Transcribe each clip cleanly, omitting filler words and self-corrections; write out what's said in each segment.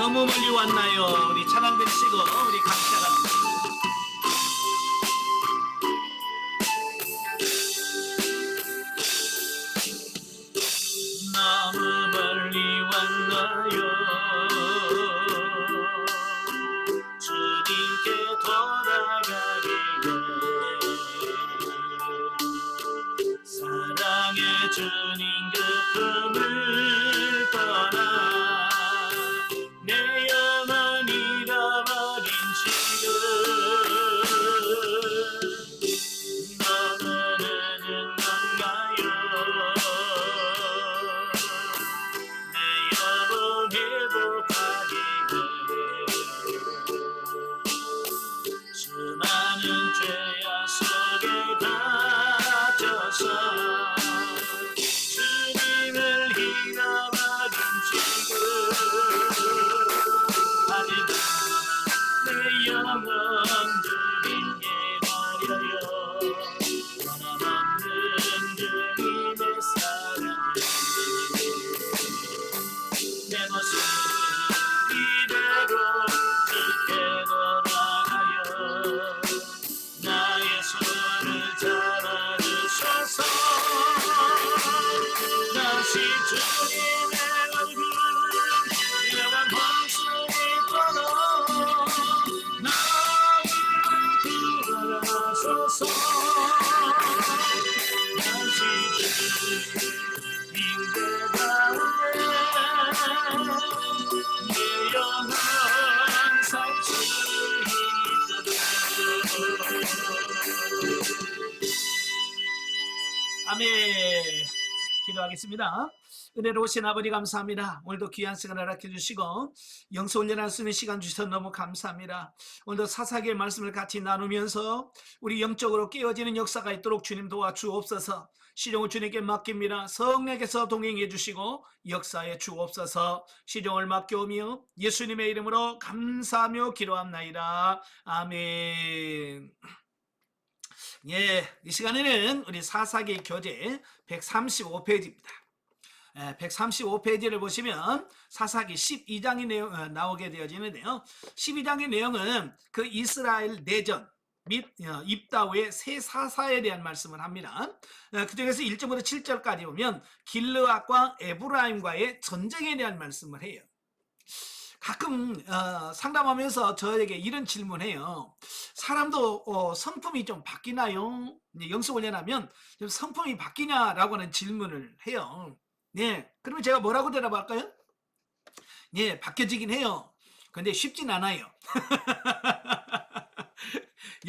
너무 멀리 왔나요? 우리 찬양 드리시고 우리 감사합니다. 너무 멀리 왔나요? 주님께 돌아가기에 사랑의 주님 그 품을 떠나 내 영혼 잃어버린 지금 너무 늦은 건가요? 내 영혼 회복하기에 수많은 죄악 속에 갇혀서 주님을 잃어버린 지금 하지만 내 영혼 주님께 드려요. 변함없는 주님의 사랑을 내 모습 이대로 주께 돌아가요. 나의 손을 잡아주셔서 다시 주님의 얼굴 내가 볼 수 있도록 나를 구하소서. 다시 주님께 가오네 내 영혼 살 수 있도록. 아멘. 기도하겠습니다. 은혜로우신 아버지 감사합니다. 오늘도 귀한 시간 허락해 주시고 영성 훈련할 수 있는 시간 주셔서 너무 감사합니다. 오늘도 사사기의 말씀을 같이 나누면서 우리 영적으로 깨어지는 역사가 있도록 주님 도와주옵소서. 시종을 주님께 맡깁니다. 성령께서 동행해 주시고 역사에 주옵소서. 시종을 맡겨오며 예수님의 이름으로 감사하며 기도합나이다. 아멘. 예, 이 시간에는 우리 사사기 교재 135페이지입니다. 135페이지를 보시면 사사기 12장의 내용 나오게 되어지는데요. 12장의 내용은 그 이스라엘 내전 및 입다 후의 새 사사에 대한 말씀을 합니다. 그 중에서 1절부터 7절까지 보면 길르앗과 에브라임과의 전쟁에 대한 말씀을 해요. 가끔 상담하면서 저에게 이런 질문해요. 사람도 성품이 좀 바뀌나요? 영성 훈련하면 좀 성품이 바뀌냐라고 하는 질문을 해요. 네, 그러면 제가 뭐라고 대답할까요? 네, 바뀌어지긴 해요. 근데 쉽진 않아요.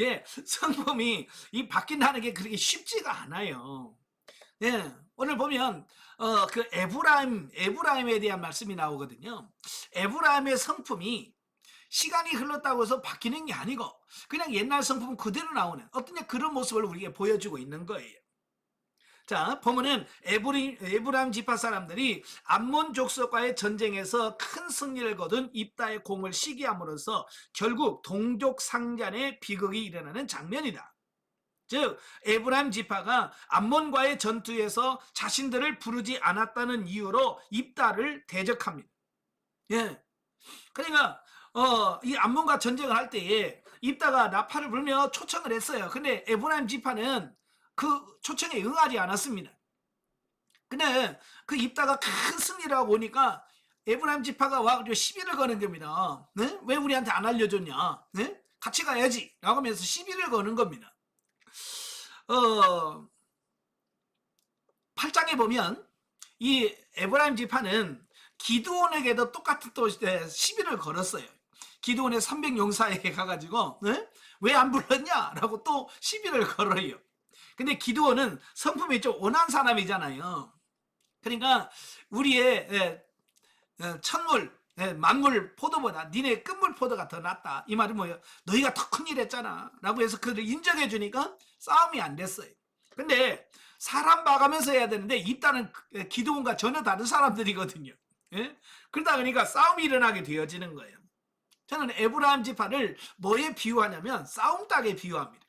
예, 성품이 바뀐다는 게 그렇게 쉽지가 않아요. 예, 오늘 보면 그 에브라임에 대한 말씀이 나오거든요. 에브라임의 성품이 시간이 흘렀다고 해서 바뀌는 게 아니고 그냥 옛날 성품 그대로 나오는 어떤 그런 모습을 우리에게 보여주고 있는 거예요. 자, 보면은 에브라임 지파 사람들이 암몬 족속과의 전쟁에서 큰 승리를 거둔 입다의 공을 시기함으로써 결국 동족 상잔의 비극이 일어나는 장면이다. 즉 에브라임 지파가 암몬과의 전투에서 자신들을 부르지 않았다는 이유로 입다를 대적합니다. 예, 그러니까 이 암몬과 전쟁을 할 때에 입다가 나팔을 불며 초청을 했어요. 근데 에브라임 지파는 그 초청에 응하지 않았습니다. 근데 그 입다가 큰 승리를 하고 오니까 에브라임 지파가 와가지고 시비를 거는 겁니다. 네? 왜 우리한테 안 알려줬냐? 네? 같이 가야지 라고 하면서 시비를 거는 겁니다. 8장에 보면 이 에브라임 지파는 기드온에게도 똑같은 또 시비를 걸었어요. 기드온의 300용사에게 가가지고 네? 왜 안 불렀냐? 라고 또 시비를 걸어요. 근데 기드온은 성품이 좀 온한 사람이잖아요. 그러니까 우리의 천물 만물 포도보다 니네 끝물 포도가 더 낫다. 이 말이 뭐예요? 너희가 더 큰일 했잖아 라고 해서 그를 인정해 주니까 싸움이 안 됐어요. 근데 사람 봐가면서 해야 되는데 입다는 기드온과 전혀 다른 사람들이거든요. 예? 그러다 보니까 싸움이 일어나게 되어지는 거예요. 저는 에브라임 지파를 뭐에 비유하냐면 싸움닭에 비유합니다.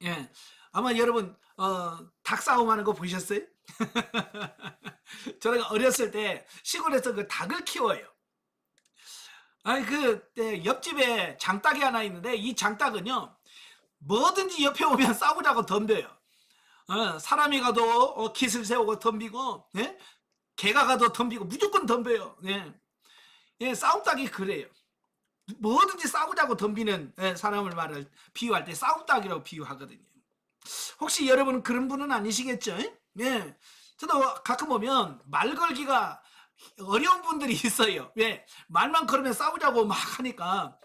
예, 아마 여러분 닭 싸움하는 거 보셨어요? 저희가 어렸을 때 시골에서 그 닭을 키워요. 아니 옆집에 장닭이 하나 있는데 이 장닭은요 뭐든지 옆에 오면 싸우자고 덤벼요. 사람이 가도 깃을 세우고 덤비고, 예? 개가 가도 덤비고 무조건 덤벼요. 예. 예, 싸움닭이 그래요. 뭐든지 싸우자고 덤비는 사람을 말을 비유할 때 싸움닭이라고 비유하거든요. 혹시 여러분은 그런 분은 아니시겠죠? 예. 저도 가끔 보면 말 걸기가 어려운 분들이 있어요. 왜? 말만 걸으면 싸우자고 막 하니까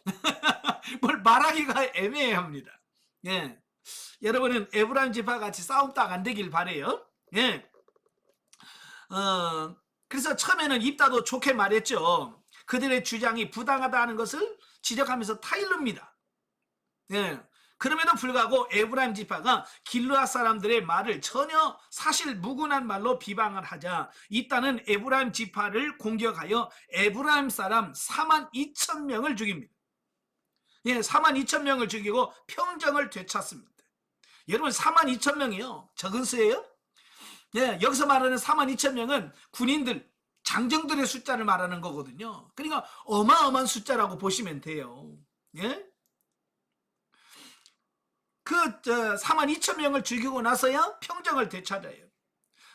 뭘 말하기가 애매합니다. 예. 여러분은 에브라임 지파 같이 싸움 딱 안 되길 바래요. 예. 그래서 처음에는 입다도 좋게 말했죠. 그들의 주장이 부당하다는 것을 지적하면서 타일릅니다. 예. 그럼에도 불구하고 에브라임 지파가 길르앗 사람들의 말을 전혀 사실 무근한 말로 비방을 하자 이따는 에브라임 지파를 공격하여 에브라임 사람 42,000명을 죽입니다. 예, 42,000명을 죽이고 평정을 되찾습니다. 여러분 42,000명이요 적은 수예요? 예, 여기서 말하는 42,000명은 군인들 장정들의 숫자를 말하는 거거든요. 그러니까 어마어마한 숫자라고 보시면 돼요. 예? 42,000명을 죽이고 나서야 평정을 되찾아요.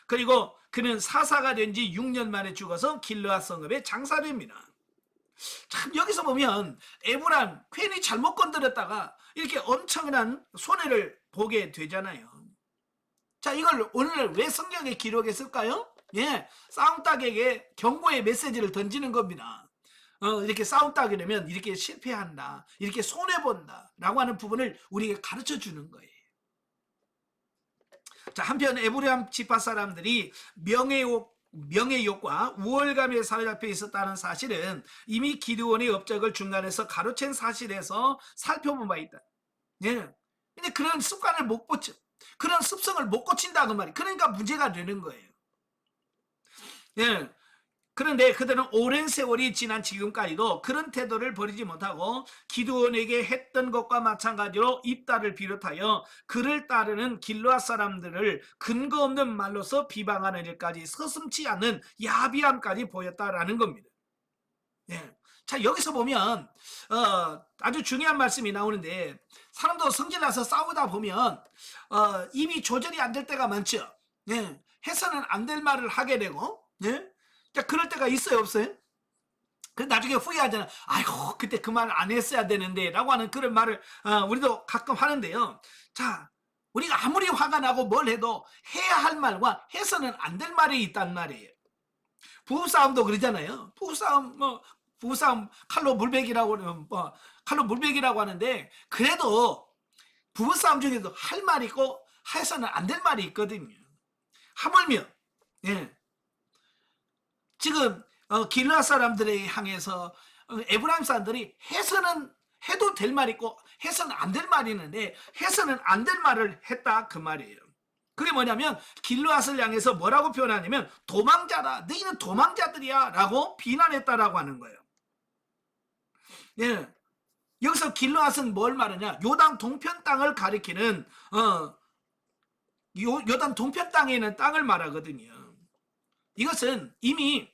그리고 그는 사사가 된 지 6년 만에 죽어서 길르앗 성읍에 장사됩니다. 참 여기서 보면 에브람 괜히 잘못 건드렸다가 이렇게 엄청난 손해를 보게 되잖아요. 자, 이걸 오늘 왜 성경에 기록했을까요? 예, 싸움닭에게 경고의 메시지를 던지는 겁니다. 이렇게 싸움닭이 되면 이렇게 실패한다, 이렇게 손해본다 라고 하는 부분을 우리에게 가르쳐 주는 거예요. 자, 한편 에브라임 지파 사람들이 명예욕과 우월감에 사로잡혀 있었다는 사실은 이미 기드온의 업적을 중간에서 가로챈 사실에서 살펴본 바 있다. 예. 근데 그런 습관을 못 고쳐, 그런 습성을 못 고친다 그 말이. 그러니까 문제가 되는 거예요. 예. 그런데 그들은 오랜 세월이 지난 지금까지도 그런 태도를 버리지 못하고 기드온에게 했던 것과 마찬가지로 입다를 비롯하여 그를 따르는 길르앗 사람들을 근거 없는 말로서 비방하는 일까지 서슴지 않는 야비함까지 보였다라는 겁니다. 예. 자, 여기서 보면 아주 중요한 말씀이 나오는데 사람도 성질나서 싸우다 보면 입이 조절이 안 될 때가 많죠. 예. 해서는 안 될 말을 하게 되고, 예. 자, 그럴 때가 있어요, 없어요? 그 나중에 후회하잖아. 아이고, 그때 그 말 안 했어야 되는데 라고 하는 그런 말을 우리도 가끔 하는데요. 자, 우리가 아무리 화가 나고 뭘 해도 해야 할 말과 해서는 안 될 말이 있단 말이에요. 부부싸움도 그러잖아요. 부부싸움 칼로 물베기라고 하는데 그래도 부부싸움 중에도 할 말이 있고 해서는 안 될 말이 있거든요. 하물며 예. 지금 길르앗 사람들에 향해서 에브라임 사람들이 해도 될 말이 있고 해서는 안 될 말이 있는데 해서는 안 될 말을 했다 그 말이에요. 그게 뭐냐면 길르앗을 향해서 뭐라고 표현하냐면 도망자다, 너희는 도망자들이야 라고 비난했다라고 하는 거예요. 예. 여기서 길르앗은 뭘 말하냐, 요단 동편 땅을 가리키는 요단 동편 땅에 있는 땅을 말하거든요. 이것은 이미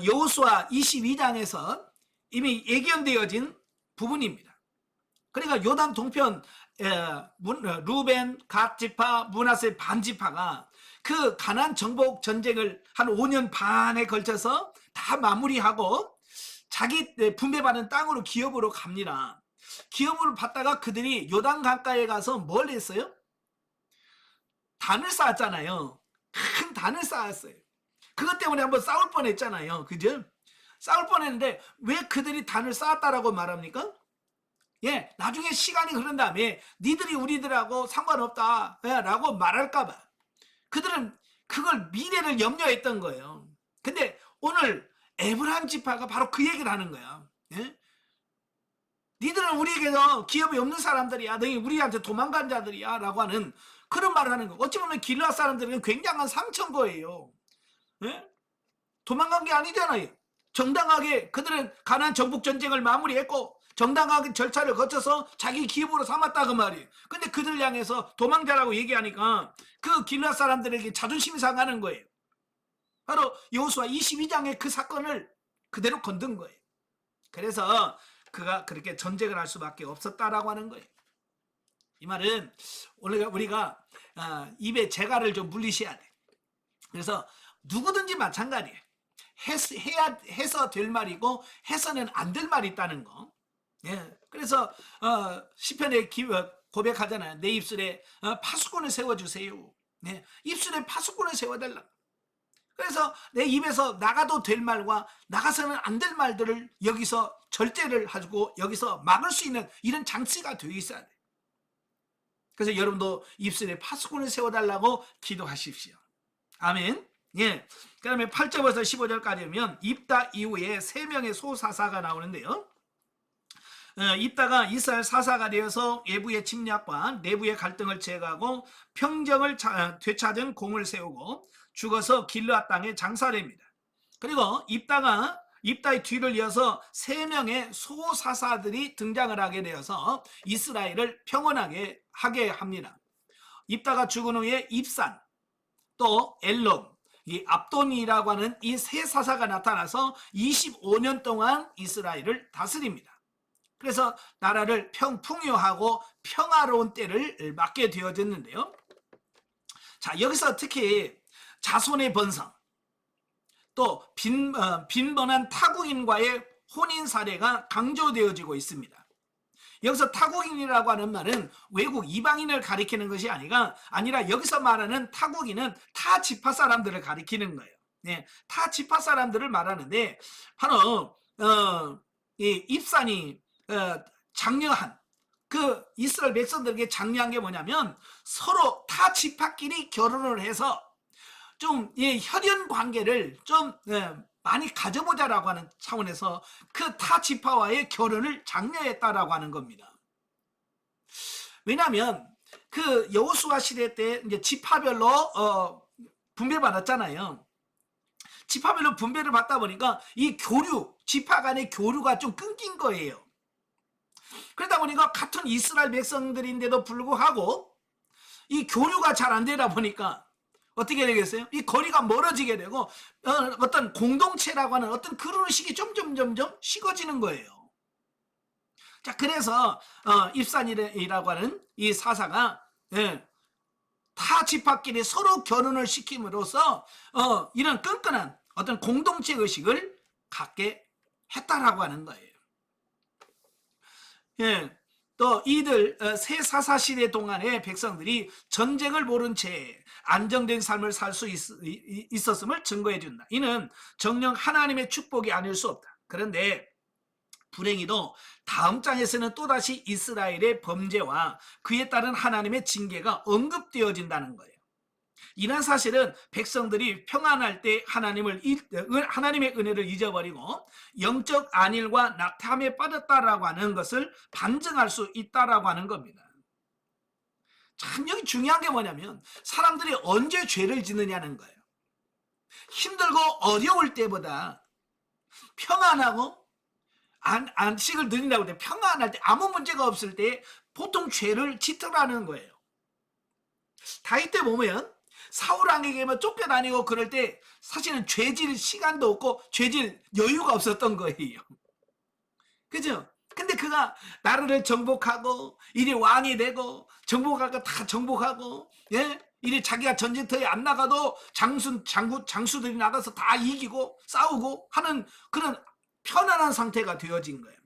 여호수아 22장에서 이미 예견되어진 부분입니다. 그러니까 요단 동편 루벤, 갓 지파, 므낫세 반 지파가 그 가나안 정복 전쟁을 한 5년 반에 걸쳐서 다 마무리하고 자기 분배받은 땅으로 기업으로 갑니다. 기업으로 받다가 그들이 요단 강가에 가서 뭘 했어요? 단을 쌓았잖아요. 큰 단을 쌓았어요. 그것 때문에 한번 싸울 뻔했잖아요. 그죠? 싸울 뻔했는데 왜 그들이 단을 쌓았다라고 말합니까? 예, 나중에 시간이 흐른 다음에 니들이 우리들하고 상관없다 라고 말할까봐 그들은 그걸 미래를 염려했던 거예요. 근데 오늘 에브라임 지파가 바로 그 얘기를 하는 거야. 예? 니들은 우리에게서 기업이 없는 사람들이야, 너희 우리한테 도망간 자들이야 라고 하는 그런 말을 하는 거. 어찌 보면 길르앗 사람들은 굉장한 상처인 거예요. 예? 도망간 게 아니잖아요. 정당하게 그들은 가나안 정복 전쟁을 마무리했고 정당하게 절차를 거쳐서 자기 기업으로 삼았다 그 말이에요. 근데 그들 향해서 도망자라고 얘기하니까 그 길르앗 사람들에게 자존심이 상하는 거예요. 바로 여호수아 22장의 그 사건을 그대로 건든 거예요. 그래서 그가 그렇게 전쟁을 할 수밖에 없었다라고 하는 거예요. 이 말은 우리가 입에 재갈을 좀 물리셔야 돼. 그래서 누구든지 마찬가지예요. 해서 될 말이고 해서는 안 될 말이 있다는 거. 예. 그래서 시편에 고백하잖아요. 내 입술에 파수꾼을 세워주세요. 네. 입술에 파수꾼을 세워달라. 그래서 내 입에서 나가도 될 말과 나가서는 안 될 말들을 여기서 절제를 하고 여기서 막을 수 있는 이런 장치가 되어 있어야 돼. 그래서 여러분도 입술에 파수꾼을 세워달라고 기도하십시오. 아멘. 예. 그 다음에 8절부터 15절까지 보면 입다 이후에 3명의 소사사가 나오는데요. 입다가 이스라엘 사사가 되어서 외부의 침략과 내부의 갈등을 제거하고 평정을 되찾은 공을 세우고 죽어서 길르앗 땅에 장사됩니다. 그리고 입다의 뒤를 이어서 3명의 소사사들이 등장을 하게 되어서 이스라엘을 평온하게 하게 합니다. 입다가 죽은 후에 입산, 또 엘론, 이 압돈이라고 하는 이 세 사사가 나타나서 25년 동안 이스라엘을 다스립니다. 그래서 나라를 풍요하고 평화로운 때를 맞게 되어졌는데요. 자, 여기서 특히 자손의 번성, 또 빈번한 타국인과의 혼인 사례가 강조되어지고 있습니다. 여기서 타국인이라고 하는 말은 외국 이방인을 가리키는 것이 아니라 여기서 말하는 타국인은 타 지파 사람들을 가리키는 거예요. 네, 타 지파 사람들을 말하는데 바로 이 입산이 장려한 그 이스라엘 백성들에게 장려한 게 뭐냐면 서로 타 지파끼리 결혼을 해서 좀 혈연 관계를 좀 많이 가져보자라고 하는 차원에서 그 타 지파와의 결혼을 장려했다라고 하는 겁니다. 왜냐하면 그 여호수아 시대 때 이제 지파별로 분배받았잖아요. 지파별로 분배를 받다 보니까 이 지파 간의 교류가 좀 끊긴 거예요. 그러다 보니까 같은 이스라엘 백성들인데도 불구하고 이 교류가 잘 안 되다 보니까 어떻게 되겠어요? 이 거리가 멀어지게 되고 어떤 공동체라고 하는 어떤 그런 의식이 점점 식어지는 거예요. 자, 그래서 입산이라고 하는 이 사사가 타 지파끼리 서로 결혼을 시킴으로써 이런 끈끈한 어떤 공동체 의식을 갖게 했다라고 하는 거예요. 예. 또 이들 새 사사 시대 동안의 백성들이 전쟁을 모른 채 안정된 삶을 살 수 있었음을 증거해 준다. 이는 정녕 하나님의 축복이 아닐 수 없다. 그런데 불행히도 다음 장에서는 또다시 이스라엘의 범죄와 그에 따른 하나님의 징계가 언급되어진다는 거예요. 이런 사실은 백성들이 평안할 때 하나님의 은혜를 잊어버리고 영적 안일과 낙탐에 빠졌다라고 하는 것을 반증할 수 있다라고 하는 겁니다. 참 여기 중요한 게 뭐냐면 사람들이 언제 죄를 짓느냐는 거예요. 힘들고 어려울 때보다 평안하고 안식을 누린다고 할 때 평안할 때 아무 문제가 없을 때 보통 죄를 짓더라는 거예요. 다윗 때 보면 사울 왕에게만 쫓겨다니고 그럴 때 사실은 죄질 시간도 없고 죄질 여유가 없었던 거예요. 그죠? 근데 그가 나라를 정복하고 이리 왕이 되고 정복하고 다 정복하고 이리 자기가 전쟁터에 안 나가도 장수들이 나가서 다 이기고 싸우고 하는 그런 편안한 상태가 되어진 거예요.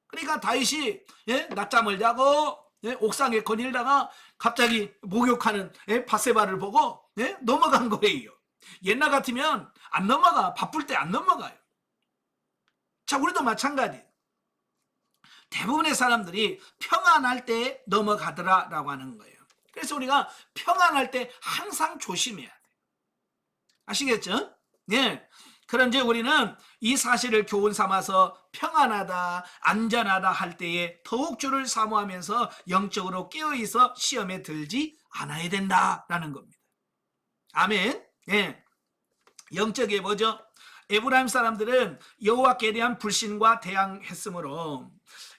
그러니까 다윗이 낮잠을 자고 옥상에 거닐다가 갑자기 목욕하는 밧세바를 보고 넘어간 거예요. 옛날 같으면 안 넘어가. 바쁠 때 안 넘어가요. 자, 우리도 마찬가지. 대부분의 사람들이 평안할 때 넘어가더라라고 하는 거예요. 그래서 우리가 평안할 때 항상 조심해야 돼요. 아시겠죠? 네. 그런데 우리는 이 사실을 교훈 삼아서 평안하다, 안전하다 할 때에 더욱 주를 사모하면서 영적으로 깨어있어 시험에 들지 않아야 된다라는 겁니다. 아멘. 예. 영적이 뭐죠? 에브라임 사람들은 여호와께 대한 불신과 대항했으므로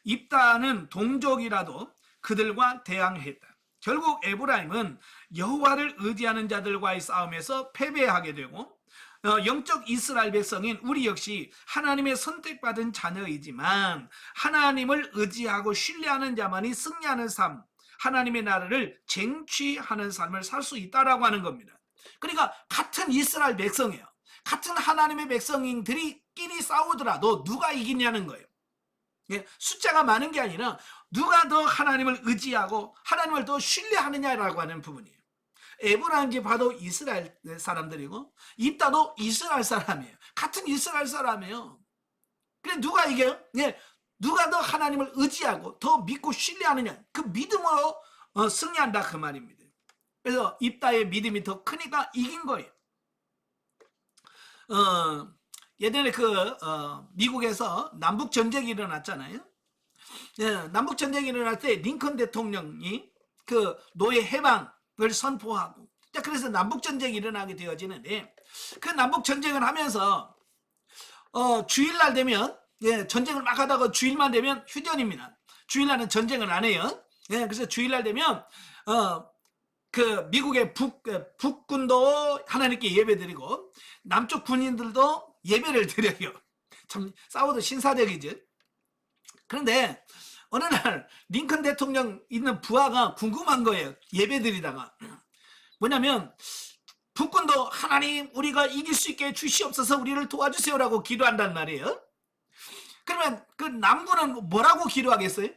입다는 동족이라도 그들과 대항했다. 결국 에브라임은 여호와를 의지하는 자들과의 싸움에서 패배하게 되고 영적 이스라엘 백성인 우리 역시 하나님의 선택받은 자녀이지만 하나님을 의지하고 신뢰하는 자만이 승리하는 삶, 하나님의 나라를 쟁취하는 삶을 살 수 있다라고 하는 겁니다. 그러니까 같은 이스라엘 백성이에요. 같은 하나님의 백성인들이 끼리 싸우더라도 누가 이기냐는 거예요. 예, 숫자가 많은 게 아니라 누가 더 하나님을 의지하고 하나님을 더 신뢰하느냐라고 하는 부분이에요. 에브라임지 봐도 이스라엘 사람들이고 입다도 이스라엘 사람이에요. 같은 이스라엘 사람이에요. 그래 누가 이겨요? 예, 누가 더 하나님을 의지하고 더 믿고 신뢰하느냐, 그 믿음으로 승리한다 그 말입니다. 그래서 입다의 믿음이 더 크니까 이긴 거예요. 예전에 미국에서 남북 전쟁이 일어났잖아요. 예, 남북 전쟁이 일어날 때 링컨 대통령이 그 노예 해방을 선포하고, 그래서 남북 전쟁이 일어나게 되어지는데, 그 남북 전쟁을 하면서 주일날 되면, 예, 전쟁을 막 하다가 주일만 되면 휴전입니다. 주일날은 전쟁을 안 해요. 예, 그래서 주일날 되면 그 미국의 북군도 하나님께 예배드리고 남쪽 군인들도 예배를 드려요. 참 싸워도 신사적이죠. 그런데 어느 날 링컨 대통령 있는 부하가 궁금한 거예요. 예배드리다가 뭐냐면 북군도 하나님 우리가 이길 수 있게 주시옵소서 우리를 도와주세요라고 기도한단 말이에요. 그러면 그 남군은 뭐라고 기도하겠어요?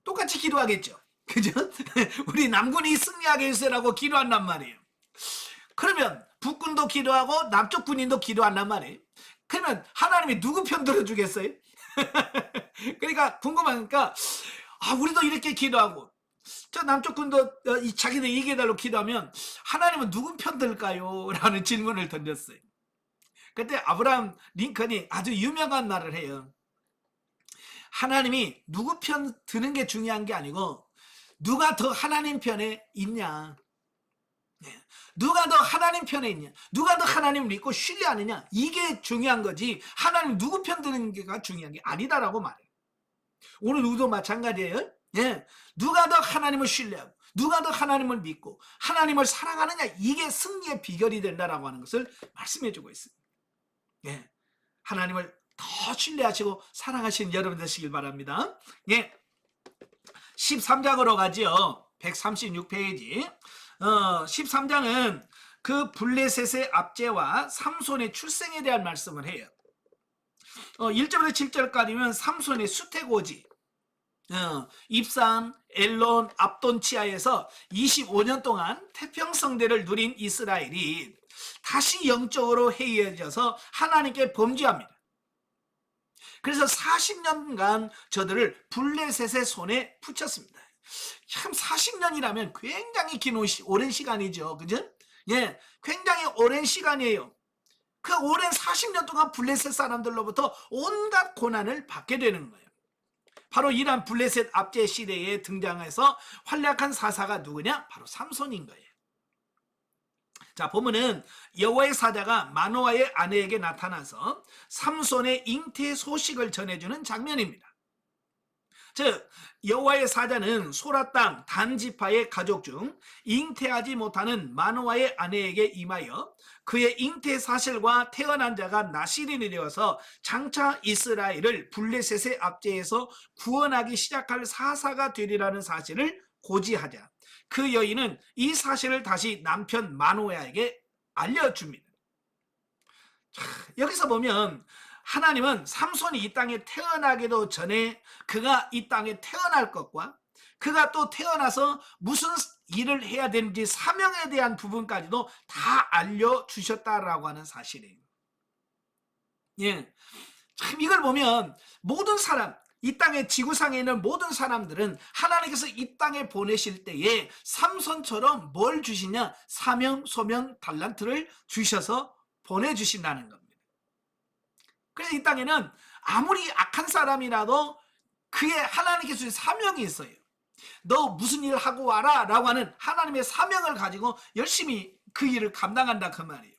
똑같이 기도하겠죠. 그죠? 우리 남군이 승리하게 해주세요라고 기도한단 말이에요. 그러면 북군도 기도하고 남쪽 군인도 기도한단 말이에요. 그러면 하나님이 누구 편 들어주겠어요? 그러니까 궁금하니까 우리도 이렇게 기도하고 저 남쪽 군도 자기들 이겨달라고 기도하면 하나님은 누구 편 들까요? 라는 질문을 던졌어요. 그때 아브라함 링컨이 아주 유명한 말을 해요. 하나님이 누구 편 드는 게 중요한 게 아니고 누가 더 하나님 편에 있냐, 누가 더 하나님 편에 있냐, 누가 더 하나님을 믿고 신뢰하느냐, 이게 중요한 거지 하나님 누구 편 드는 게가 중요한 게 아니다라고 말해요. 오늘 우리도 마찬가지예요. 예, 누가 더 하나님을 신뢰하고 누가 더 하나님을 믿고 하나님을 사랑하느냐, 이게 승리의 비결이 된다라고 하는 것을 말씀해주고 있습니다. 예, 하나님을 더 신뢰하시고 사랑하시는 여러분 되시길 바랍니다. 예, 13장으로 가지요. 136페이지. 13장은 그 블레셋의 압제와 삼손의 출생에 대한 말씀을 해요. 1절에서 7절까지면 삼손의 수태고지, 입산, 엘론, 압돈치아에서 25년 동안 태평성대를 누린 이스라엘이 다시 영적으로 해이해져서 하나님께 범죄합니다. 그래서 40년간 저들을 블레셋의 손에 붙였습니다. 참 40년이라면 굉장히 긴 오랜 시간이죠. 그죠? 예, 굉장히 오랜 시간이에요. 그 오랜 40년 동안 블레셋 사람들로부터 온갖 고난을 받게 되는 거예요. 바로 이러한 블레셋 압제 시대에 등장해서 활약한 사사가 누구냐? 바로 삼손인 거예요. 자, 보면은 여호와의 사자가 마노아의 아내에게 나타나서 삼손의 잉태 소식을 전해주는 장면입니다. 즉 여호와의 사자는 소라 땅 단 지파의 가족 중 잉태하지 못하는 마노아의 아내에게 임하여 그의 잉태 사실과 태어난 자가 나실인이 되어서 장차 이스라엘을 블레셋의 압제에서 구원하기 시작할 사사가 되리라는 사실을 고지하자 그 여인은 이 사실을 다시 남편 마노아에게 알려줍니다. 자, 여기서 보면 하나님은 삼손이 이 땅에 태어나기도 전에 그가 이 땅에 태어날 것과 그가 또 태어나서 무슨 일을 해야 되는지 사명에 대한 부분까지도 다 알려주셨다라고 하는 사실이에요. 예, 참 이걸 보면 모든 사람, 이 땅의 지구상에 있는 모든 사람들은 하나님께서 이 땅에 보내실 때에 삼손처럼 뭘 주시냐? 사명, 소명, 달란트를 주셔서 보내주신다는 겁니다. 그래서 이 땅에는 아무리 악한 사람이라도 그의 하나님께서 주신 사명이 있어요. 너 무슨 일 하고 와라 라고 하는 하나님의 사명을 가지고 열심히 그 일을 감당한다 그 말이에요.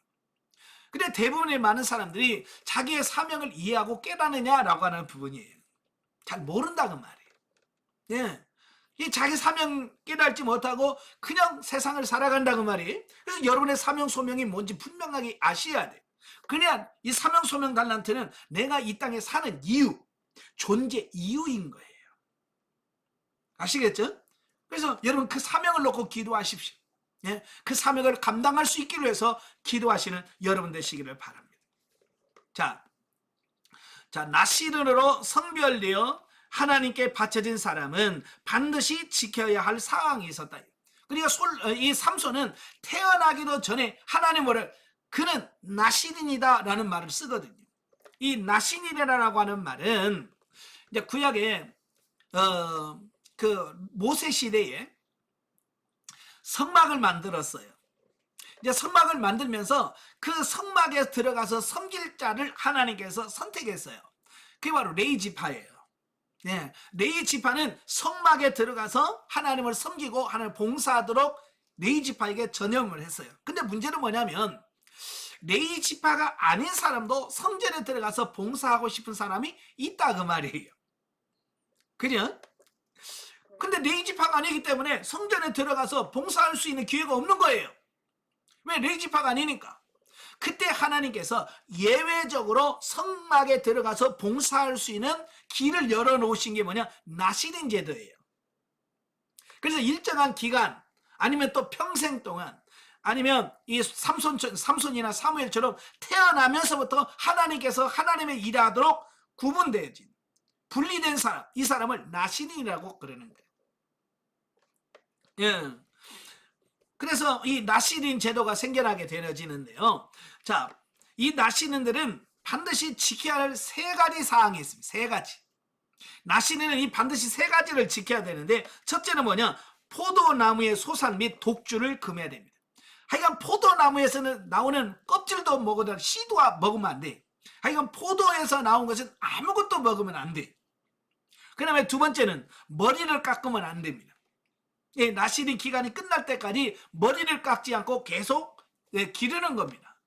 근데 대부분의 많은 사람들이 자기의 사명을 이해하고 깨닫느냐라고 하는 부분이에요. 잘 모른다 그 말이에요. 예, 이 자기 사명 깨달지 못하고 그냥 세상을 살아간다고 말이에요. 그래서 여러분의 사명 소명이 뭔지 분명하게 아셔야 돼. 그냥 이 사명 소명 달란트는 내가 이 땅에 사는 이유, 존재 이유인 거예요. 아시겠죠? 그래서 여러분 그 사명을 놓고 기도하십시오. 예? 그 사명을 감당할 수 있기를 위해서 기도하시는 여러분 되시기를 바랍니다. 자, 나시른으로 성별되어 하나님께 바쳐진 사람은 반드시 지켜야 할 사항이 있었다. 그러니까 이 삼손은 태어나기도 전에 하나님을 그는 나시린이다 라는 말을 쓰거든요. 이 나시린이라고 하는 말은 이제 구약에 그 모세 시대에 성막을 만들었어요. 이제 성막을 만들면서 그 성막에 들어가서 섬길 자를 하나님께서 선택했어요. 그게 바로 레위 지파예요. 네, 레위 지파는 성막에 들어가서 하나님을 섬기고 하나님을 봉사하도록 레위 지파에게 전염을 했어요. 근데 문제는 뭐냐면 레위 지파가 아닌 사람도 성전에 들어가서 봉사하고 싶은 사람이 있다 그 말이에요. 그죠? 근데 레위 지파가 아니기 때문에 성전에 들어가서 봉사할 수 있는 기회가 없는 거예요. 왜? 레위 지파가 아니니까. 그때 하나님께서 예외적으로 성막에 들어가서 봉사할 수 있는 길을 열어놓으신 게 뭐냐? 나시린 제도예요. 그래서 일정한 기간 아니면 또 평생 동안 아니면 이 삼손이나 사무엘처럼 태어나면서부터 하나님께서 하나님의 일하도록 구분되어진 분리된 사람, 이 사람을 나시린이라고 그러는 거예요. 예. 그래서 이 나시린 제도가 생겨나게 되어지는데요. 자, 이 나시린들은 반드시 지켜야 할 세 가지 사항이 있습니다. 세 가지. 나시린은 이 반드시 세 가지를 지켜야 되는데, 첫째는 뭐냐? 포도나무의 소산 및 독주를 금해야 됩니다. 하여간 포도나무에서는 나오는 껍질도 먹어도 씨도 먹으면 안 돼. 하여간 포도에서 나온 것은 아무것도 먹으면 안 돼. 그 다음에 두 번째는 머리를 깎으면 안 됩니다. 예, 나시린 기간이 끝날 때까지 머리를 깎지 않고 계속 기르는 겁니다.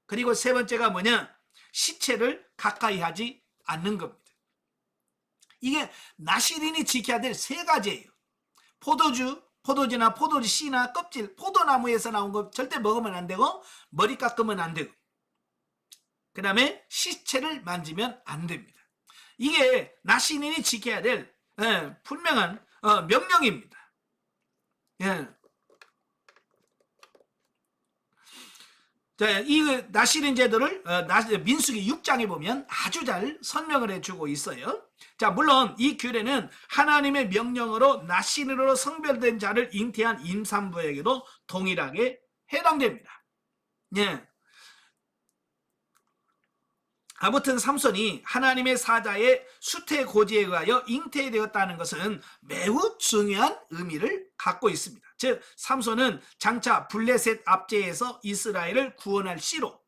그리고 세 번째가 뭐냐? 시체를 가까이 하지 않는 겁니다. 이게 나시린이 지켜야 될 세 가지예요. 포도주나 포도주 씨나 껍질, 포도나무에서 나온 거 절대 먹으면 안 되고, 머리 깎으면 안 되고, 그 다음에 시체를 만지면 안 됩니다. 이게 나시린이 지켜야 될 분명한 명령입니다. 예. 자, 이 나시린 제도를 민수기 6장에 보면 아주 잘 설명을 해주고 있어요. 자, 물론 이 규례는 하나님의 명령으로 나시린으로 성별된 자를 잉태한 임산부에게도 동일하게 해당됩니다. 예. 아무튼 삼손이 하나님의 사자의 수태고지에 의하여 잉태되었다는 것은 매우 중요한 의미를 갖고 있습니다. 즉 삼손은 장차 블레셋 압제에서 이스라엘을 구원할 씨로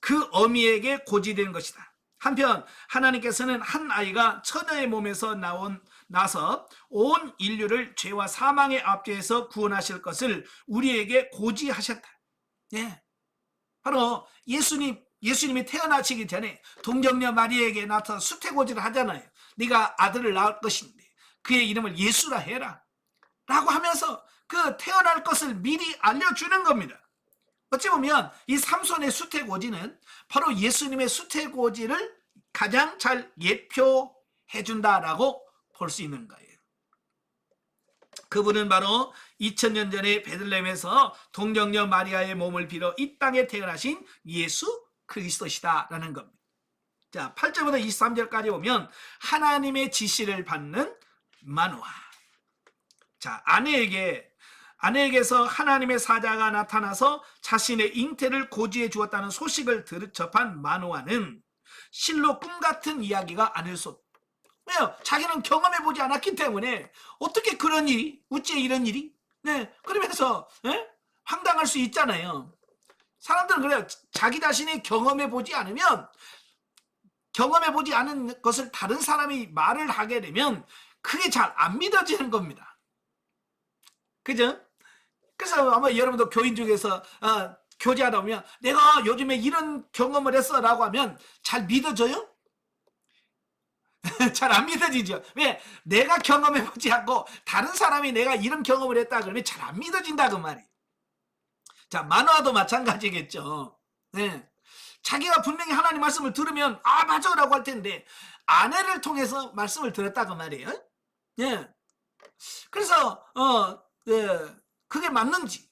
그 어미에게 고지된 것이다. 한편 하나님께서는 한 아이가 처녀의 몸에서 나서 온 인류를 죄와 사망의 압제에서 구원하실 것을 우리에게 고지하셨다. 예. 바로 예수님이 태어나시기 전에 동정녀 마리아에게 나타나 수태고지를 하잖아요. 네가 아들을 낳을 것인데 그의 이름을 예수라 해라 라고 하면서 그 태어날 것을 미리 알려주는 겁니다. 어찌 보면 이 삼손의 수태고지는 바로 예수님의 수태고지를 가장 잘 예표해 준다라고 볼 수 있는 거예요. 그분은 바로 2000년 전에 베들레헴에서 동정녀 마리아의 몸을 빌어 이 땅에 태어나신 예수 그리스도시다라는 겁니다. 자, 8절부터 23절까지 보면 하나님의 지시를 받는 마누아. 자, 아내에게서 하나님의 사자가 나타나서 자신의 잉태를 고지해 주었다는 소식을 접한 마누아는 실로 꿈 같은 이야기가 아닐 수 없다. 왜요? 자기는 경험해 보지 않았기 때문에 어떻게 그런 일이, 어째 이런 일이? 네, 그러면서 황당할 수 있잖아요. 사람들은 그래요. 자기 자신이 경험해 보지 않으면, 경험해 보지 않은 것을 다른 사람이 말을 하게 되면 그게 잘 안 믿어지는 겁니다. 그죠? 그래서 아마 여러분도 교인 중에서 교제하다 보면 내가 요즘에 이런 경험을 했어 라고 하면 잘 믿어져요? 잘 안 믿어지죠. 왜? 내가 경험해보지 않고 다른 사람이 내가 이런 경험을 했다 그러면 잘 안 믿어진다 그 말이에요. 자, 만화도 마찬가지겠죠. 네. 자기가 분명히 하나님 말씀을 들으면 아 맞아 라고 할 텐데 아내를 통해서 말씀을 들었다 그 말이에요. 예. 그래서 예, 그게 맞는지,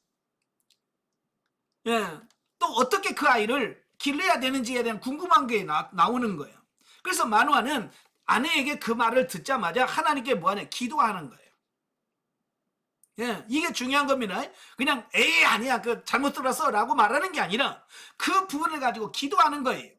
예, 또 어떻게 그 아이를 길러야 되는지에 대한 궁금한 게 나오는 거예요. 그래서 마누아는 아내에게 그 말을 듣자마자 하나님께 뭐하냐? 기도하는 거예요. 예, 이게 중요한 겁니다. 그냥 에이 아니야 그 잘못 들었어 라고 말하는 게 아니라 그 부분을 가지고 기도하는 거예요.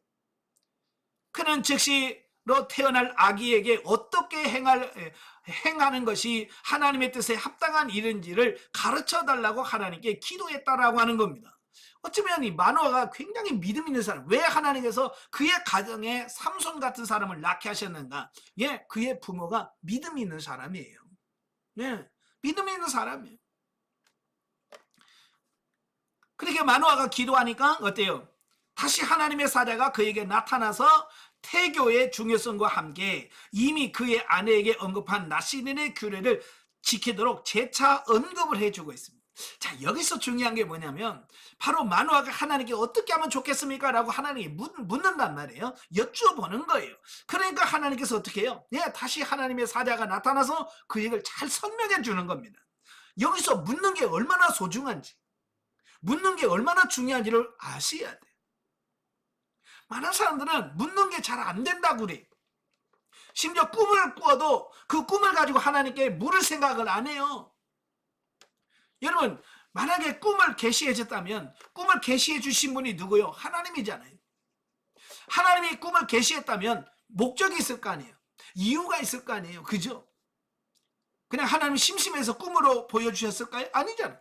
그는 즉시로 태어날 아기에게 어떻게 행하는 것이 하나님의 뜻에 합당한 일인지를 가르쳐 달라고 하나님께 기도했다라고 하는 겁니다. 어쩌면 이 마노아가 굉장히 믿음 있는 사람. 왜 하나님께서 그의 가정에 삼손 같은 사람을 낳게 하셨는가? 예, 그의 부모가 믿음 있는 사람이에요. 예, 믿음 있는 사람이에요. 그렇게 마노아가 기도하니까 어때요? 다시 하나님의 사자가 그에게 나타나서 태교의 중요성과 함께 이미 그의 아내에게 언급한 나시린의 규례를 지키도록 재차 언급을 해주고 있습니다. 자, 여기서 중요한 게 뭐냐면 바로 마노아가 하나님께 어떻게 하면 좋겠습니까? 라고 하나님이 묻는단 말이에요. 여쭤보는 거예요. 그러니까 하나님께서 어떻게 해요? 예, 다시 하나님의 사자가 나타나서 그 얘기를 잘 설명해 주는 겁니다. 여기서 묻는 게 얼마나 소중한지, 묻는 게 얼마나 중요한지를 아셔야 돼요. 많은 사람들은 묻는 게 잘 안 된다고 그래. 심지어 꿈을 꾸어도 그 꿈을 가지고 하나님께 물을 생각을 안 해요. 여러분, 만약에 꿈을 계시해 줬다면 꿈을 계시해 주신 분이 누구요? 하나님이잖아요. 하나님이 꿈을 계시했다면 목적이 있을 거 아니에요. 이유가 있을 거 아니에요. 그죠? 그냥 하나님 심심해서 꿈으로 보여주셨을까요? 아니잖아요.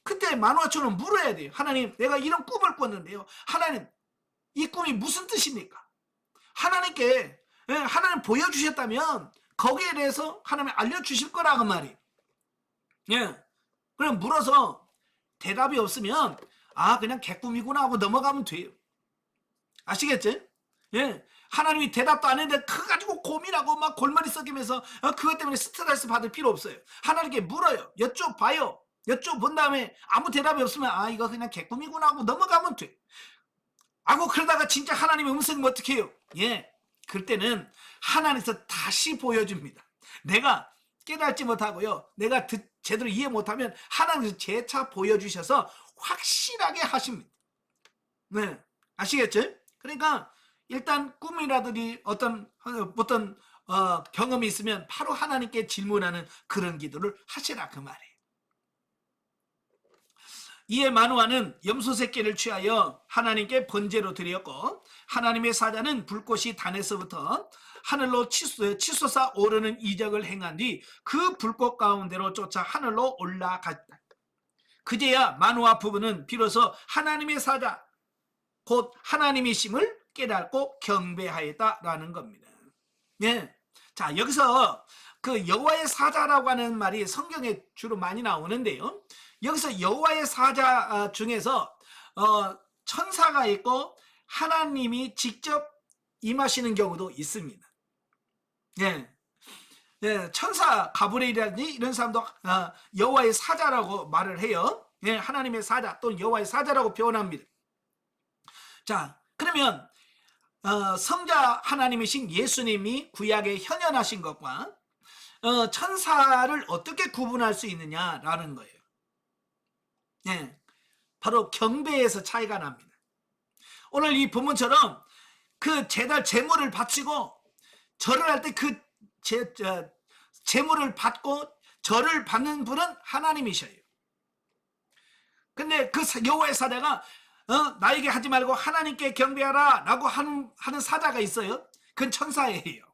그때 만화처럼 물어야 돼요. 하나님, 내가 이런 꿈을 꿨는데요. 하나님, 이 꿈이 무슨 뜻입니까? 하나님께 하나님 보여주셨다면 거기에 대해서 하나님 알려주실 거라고 말이에요. 예. 그럼 물어서 대답이 없으면 아 그냥 개꿈이구나 하고 넘어가면 돼요. 아시겠지? 예. 하나님이 대답도 안 했는데 그거 가지고 고민하고 막 골머리 썩이면서 그것 때문에 스트레스 받을 필요 없어요. 하나님께 물어요. 여쭤봐요. 여쭤본 다음에 아무 대답이 없으면 아 이거 그냥 개꿈이구나 하고 넘어가면 돼. 하고 그러다가 진짜 하나님의 음성이 어떻게 해요? 예. 그때는 하나님께서 다시 보여줍니다. 내가 깨닫지 못하고요. 내가 제대로 이해 못하면 하나님께서 재차 보여주셔서 확실하게 하십니다. 네. 아시겠죠? 그러니까 일단 꿈이라든지 어떤 경험이 있으면 바로 하나님께 질문하는 그런 기도를 하시라 그 말이에요. 이에 마누아는 염소 새끼를 취하여 하나님께 번제로 드렸고 하나님의 사자는 불꽃이 단에서부터 하늘로 치솟아 오르는 이적을 행한 뒤 그 불꽃 가운데로 쫓아 하늘로 올라갔다. 그제야 마누아 부부는 비로소 하나님의 사자 곧 하나님이심을 깨닫고 경배하였다라는 겁니다. 예. 자, 여기서 그 여호와의 사자라고 하는 말이 성경에 주로 많이 나오는데요. 여기서 여호와의 사자 중에서 천사가 있고 하나님이 직접 임하시는 경우도 있습니다. 예. 예, 천사 가브리엘이라든지 이런 사람도 여호와의 사자라고 말을 해요. 예, 하나님의 사자 또는 여호와의 사자라고 표현합니다. 자, 그러면 성자 하나님이신 예수님이 구약에 현현하신 것과 천사를 어떻게 구분할 수 있느냐라는 거예요. 예, 바로 경배에서 차이가 납니다. 오늘 이 본문처럼 그 제물을 바치고 절을 할 때 그 제물을 받고 절을 받는 분은 하나님이셔요. 근데 그 여호와의 사자가 나에게 하지 말고 하나님께 경배하라 라고 하는 사자가 있어요. 그건 천사예요.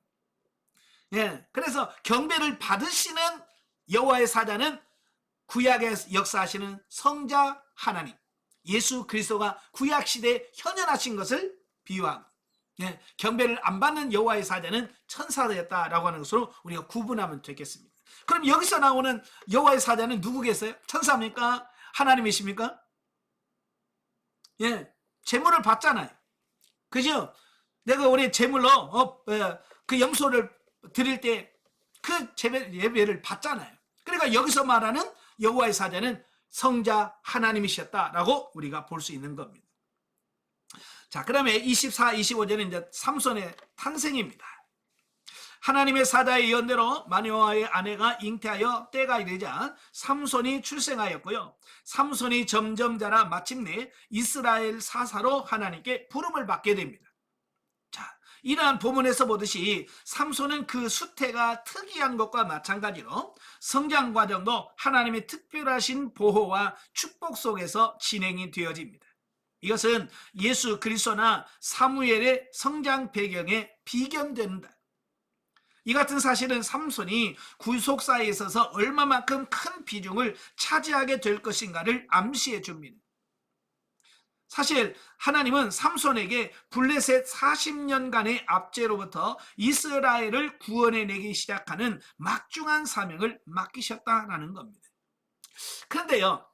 예, 그래서 경배를 받으시는 여호와의 사자는 구약에 역사하시는 성자 하나님 예수 그리스도가 구약 시대에 현현하신 것을 비유합니다. 예, 경배를 안 받는 여호와의 사자는 천사였다라고 하는 것으로 우리가 구분하면 되겠습니다. 그럼 여기서 나오는 여호와의 사자는 누구겠어요? 천사입니까? 하나님이십니까? 예, 제물을 받잖아요. 그죠? 내가 우리 제물로 그 염소를 드릴 때 그 예배를 받잖아요. 그러니까 여기서 말하는 여호와의 사자는 성자 하나님이셨다라고 우리가 볼 수 있는 겁니다. 자, 그다음에 24, 25절은 이제 삼손의 탄생입니다. 하나님의 사자의 예언대로 마노아의 아내가 잉태하여 때가 이르자 삼손이 출생하였고요. 삼손이 점점 자라 마침내 이스라엘 사사로 하나님께 부름을 받게 됩니다. 자, 이러한 본문에서 보듯이 삼손은 그 수태가 특이한 것과 마찬가지로 성장 과정도 하나님의 특별하신 보호와 축복 속에서 진행이 되어집니다. 이것은 예수 그리스도나 사무엘의 성장 배경에 비견된다. 이 같은 사실은 삼손이 구속사에 있어서 얼마만큼 큰 비중을 차지하게 될 것인가를 암시해 줍니다. 사실 하나님은 삼손에게 블레셋 40년간의 압제로부터 이스라엘을 구원해내기 시작하는 막중한 사명을 맡기셨다라는 겁니다. 그런데요,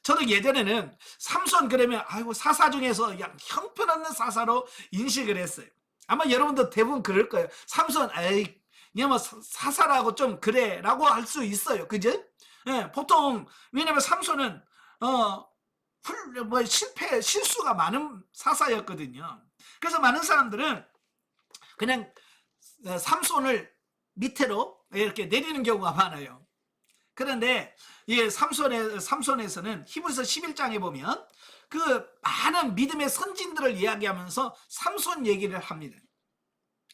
저도 예전에는 삼손 그러면 아이고 사사 중에서 그냥 형편없는 사사로 인식을 했어요. 아마 여러분도 대부분 그럴 거예요. 삼손 에이 그냥 뭐 사사라고 좀 그래 라고 할 수 있어요. 그죠? 예, 보통 왜냐면 삼손은 실수가 많은 사사였거든요. 그래서 많은 사람들은 그냥 삼손을 밑으로 이렇게 내리는 경우가 많아요. 그런데 이 삼손에서는 히브리서 11장에 보면 그 많은 믿음의 선진들을 이야기하면서 삼손 얘기를 합니다.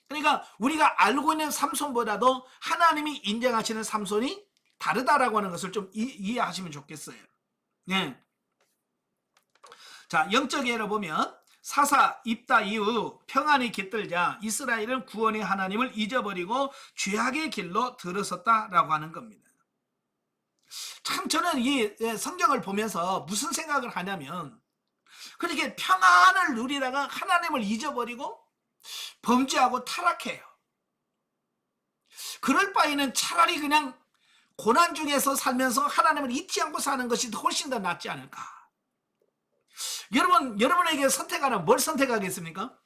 그러니까 우리가 알고 있는 삼손보다도 하나님이 인정하시는 삼손이 다르다라고 하는 것을 좀 이해하시면 좋겠어요. 네. 자, 영적 예로 보면 사사 입다 이후 평안이 깃들자 이스라엘은 구원의 하나님을 잊어버리고 죄악의 길로 들어섰다라고 하는 겁니다. 참 저는 이 성경을 보면서 무슨 생각을 하냐면 그렇게 평안을 누리다가 하나님을 잊어버리고 범죄하고 타락해요. 그럴 바에는 차라리 그냥 고난 중에서 살면서 하나님을 잊지 않고 사는 것이 훨씬 더 낫지 않을까. 여러분에게 선택하면 뭘 선택하겠습니까?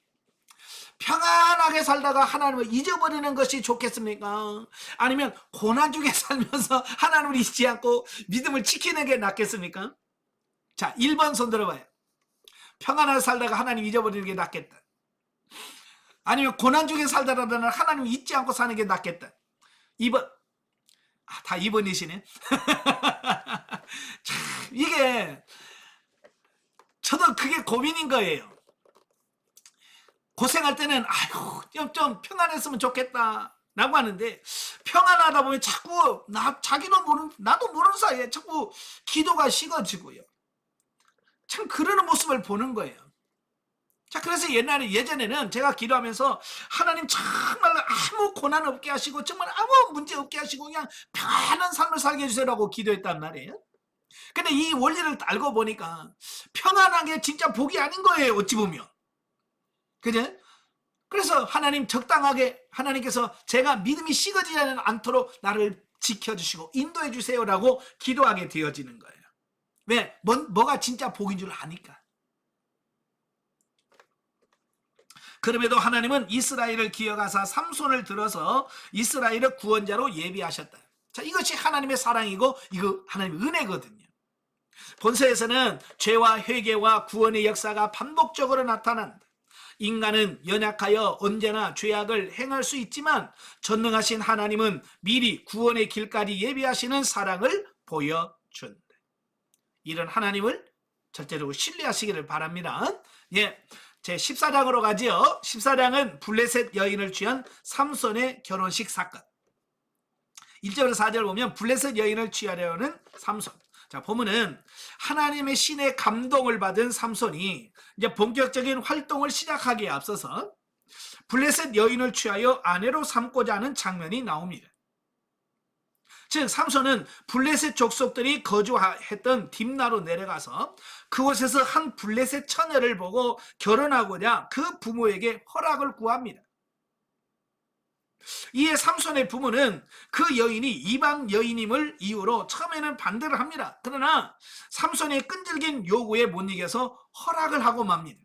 평안하게 살다가 하나님을 잊어버리는 것이 좋겠습니까? 아니면 고난 중에 살면서 하나님을 잊지 않고 믿음을 지키는 게 낫겠습니까? 자, 1번 손 들어봐요. 평안하게 살다가 하나님 잊어버리는 게 낫겠다. 아니면 고난 중에 살다가 하나님 잊지 않고 사는 게 낫겠다. 2번. 다 2번이시네. 참, 이게 저도 그게 고민인 거예요. 고생할 때는 아이고 좀 평안했으면 좋겠다 라고 하는데 평안하다 보면 자꾸 나도 모르는 사이에 자꾸 기도가 식어지고요. 참 그러는 모습을 보는 거예요. 자, 그래서 예전에는 제가 기도하면서 하나님 정말로 아무 고난 없게 하시고 정말 아무 문제 없게 하시고 그냥 편안한 삶을 살게 해주세요라고 기도했단 말이에요. 근데 이 원리를 알고 보니까 평안한 게 진짜 복이 아닌 거예요. 어찌 보면. 그죠? 그래서 하나님 적당하게 하나님께서 제가 믿음이 식어지지 않도록 나를 지켜주시고 인도해 주세요라고 기도하게 되어지는 거예요. 왜? 뭐가 진짜 복인 줄 아니까. 그럼에도 하나님은 이스라엘을 기억하사 삼손을 들어서 이스라엘의 구원자로 예비하셨다. 자, 이것이 하나님의 사랑이고 이거 하나님의 은혜거든요. 본서에서는 죄와 회개와 구원의 역사가 반복적으로 나타난다. 인간은 연약하여 언제나 죄악을 행할 수 있지만 전능하신 하나님은 미리 구원의 길까지 예비하시는 사랑을 보여준다. 이런 하나님을 절대로 신뢰하시기를 바랍니다. 예, 제 14장으로 가지요. 14장은 블레셋 여인을 취한 삼손의 결혼식 사건. 1절에서 4절 보면 블레셋 여인을 취하려는 삼손. 자, 보면은 하나님의 신의 감동을 받은 삼손이 이제 본격적인 활동을 시작하기에 앞서서 블레셋 여인을 취하여 아내로 삼고자 하는 장면이 나옵니다. 즉 삼손은 블레셋 족속들이 거주했던 딥나로 내려가서 그곳에서 한 블레셋 처녀를 보고 결혼하고자 그 부모에게 허락을 구합니다. 이에 삼손의 부모는 그 여인이 이방 여인임을 이유로 처음에는 반대를 합니다. 그러나 삼손의 끈질긴 요구에 못 이겨서 허락을 하고 맙니다.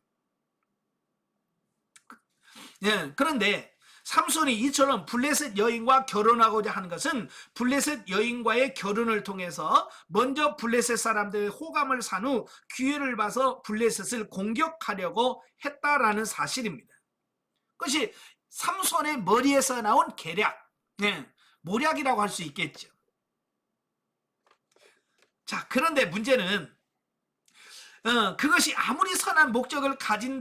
예, 그런데 삼손이 이처럼 블레셋 여인과 결혼하고자 하는 것은 블레셋 여인과의 결혼을 통해서 먼저 블레셋 사람들의 호감을 산 후 기회를 봐서 블레셋을 공격하려고 했다라는 사실입니다. 그것이 삼손의 머리에서 나온 계략, 모략이라고 할 수 있겠죠. 자, 그런데 문제는 그것이 아무리 선한 목적을 가진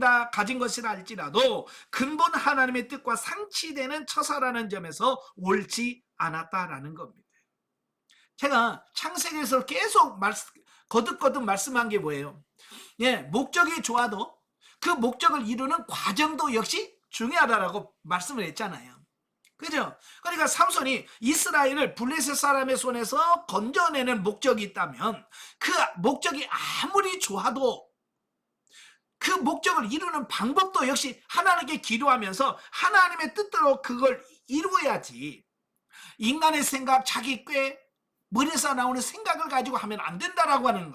것이라 할지라도 근본 하나님의 뜻과 상치되는 처사라는 점에서 옳지 않았다라는 겁니다. 제가 창세기에서 계속 거듭거듭 말씀한 게 뭐예요? 목적이 좋아도 그 목적을 이루는 과정도 역시 중요하다라고 말씀을 했잖아요. 그죠? 그러니까 삼손이 이스라엘을 블레셋 사람의 손에서 건져내는 목적이 있다면 그 목적이 아무리 좋아도 그 목적을 이루는 방법도 역시 하나님께 기도하면서 하나님의 뜻대로 그걸 이루어야지, 인간의 생각, 자기 꾀, 머리에서 나오는 생각을 가지고 하면 안 된다라고 하는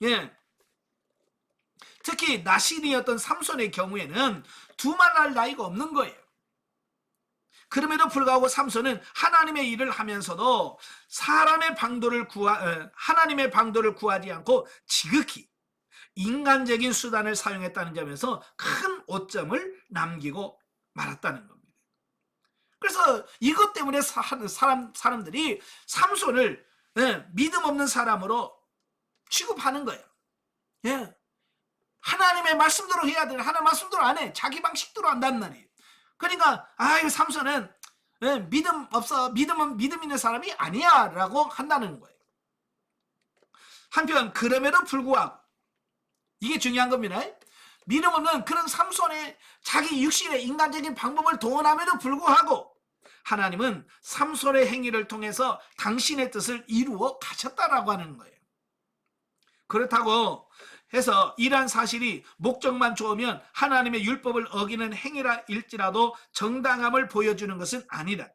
거예요. 특히 나실이었던 삼손의 경우에는 두말할 나이가 없는 거예요. 그럼에도 불구하고 삼손은 하나님의 일을 하면서도 하나님의 방도를 구하지 않고 지극히 인간적인 수단을 사용했다는 점에서 큰 오점을 남기고 말았다는 겁니다. 그래서 이것 때문에 사람들이 삼손을 믿음 없는 사람으로 취급하는 거예요. 하나님의 말씀대로 해야 돼. 하나님 말씀대로 안 해. 자기 방식대로 한단 말이에요. 그러니까 삼손은 믿음 없어, 믿음 있는 사람이 아니야 라고 한다는 거예요. 한편 그럼에도 불구하고 이게 중요한 겁니다. 믿음 없는 그런 삼손의 자기 육신의 인간적인 방법을 동원함에도 불구하고 하나님은 삼손의 행위를 통해서 당신의 뜻을 이루어 가셨다라고 하는 거예요. 그렇다고 해서 이러한 사실이 목적만 좋으면 하나님의 율법을 어기는 행위라 일지라도 정당함을 보여주는 것은 아니다.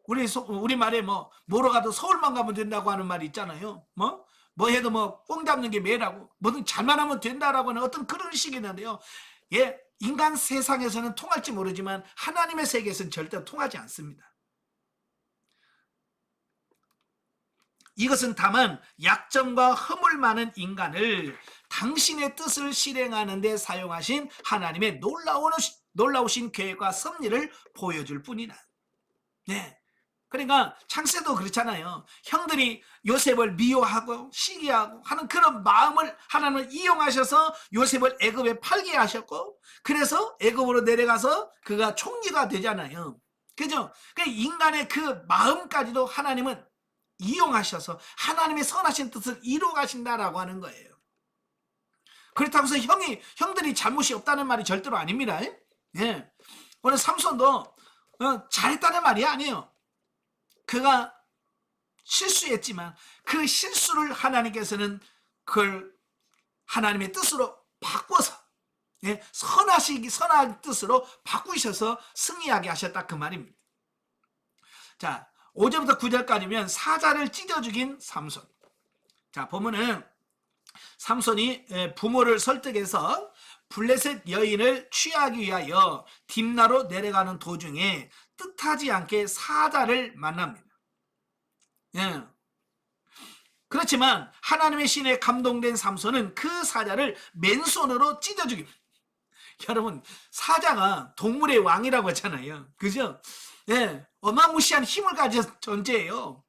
우리 말에 뭐로 가도 서울만 가면 된다고 하는 말이 있잖아요. 뭐 해도 꽁 잡는 게 매라고, 뭐든 잘만 하면 된다라고 하는 어떤 그런 식이 있는데요. 인간 세상에서는 통할지 모르지만 하나님의 세계에서는 절대 통하지 않습니다. 이것은 다만 약점과 허물 많은 인간을 당신의 뜻을 실행하는 데 사용하신 하나님의 놀라우신 계획과 섭리를 보여줄 뿐이다. 그러니까 창세도 그렇잖아요. 형들이 요셉을 미워하고 시기하고 하는 그런 마음을 하나님은 이용하셔서 요셉을 애굽에 팔게 하셨고, 그래서 애굽으로 내려가서 그가 총리가 되잖아요. 그죠? 인간의 그 마음까지도 하나님은 이용하셔서 하나님의 선하신 뜻을 이루어 가신다라고 하는 거예요. 그렇다고 해서 형들이 잘못이 없다는 말이 절대로 아닙니다. 오늘 삼손도 잘했다는 말이 아니에요. 그가 실수했지만 그 실수를 하나님께서는 그걸 하나님의 뜻으로 바꿔서 선한 뜻으로 바꾸셔서 승리하게 하셨다 그 말입니다. 자, 5절부터 9절까지면 사자를 찢어 죽인 삼손. 자, 보면은 삼손이 부모를 설득해서 블레셋 여인을 취하기 위하여 딥나로 내려가는 도중에 뜻하지 않게 사자를 만납니다. 그렇지만 하나님의 신에 감동된 삼손은 그 사자를 맨손으로 찢어 죽입니다. 여러분, 사자가 동물의 왕이라고 했잖아요. 그죠? 어마무시한 힘을 가진 존재예요.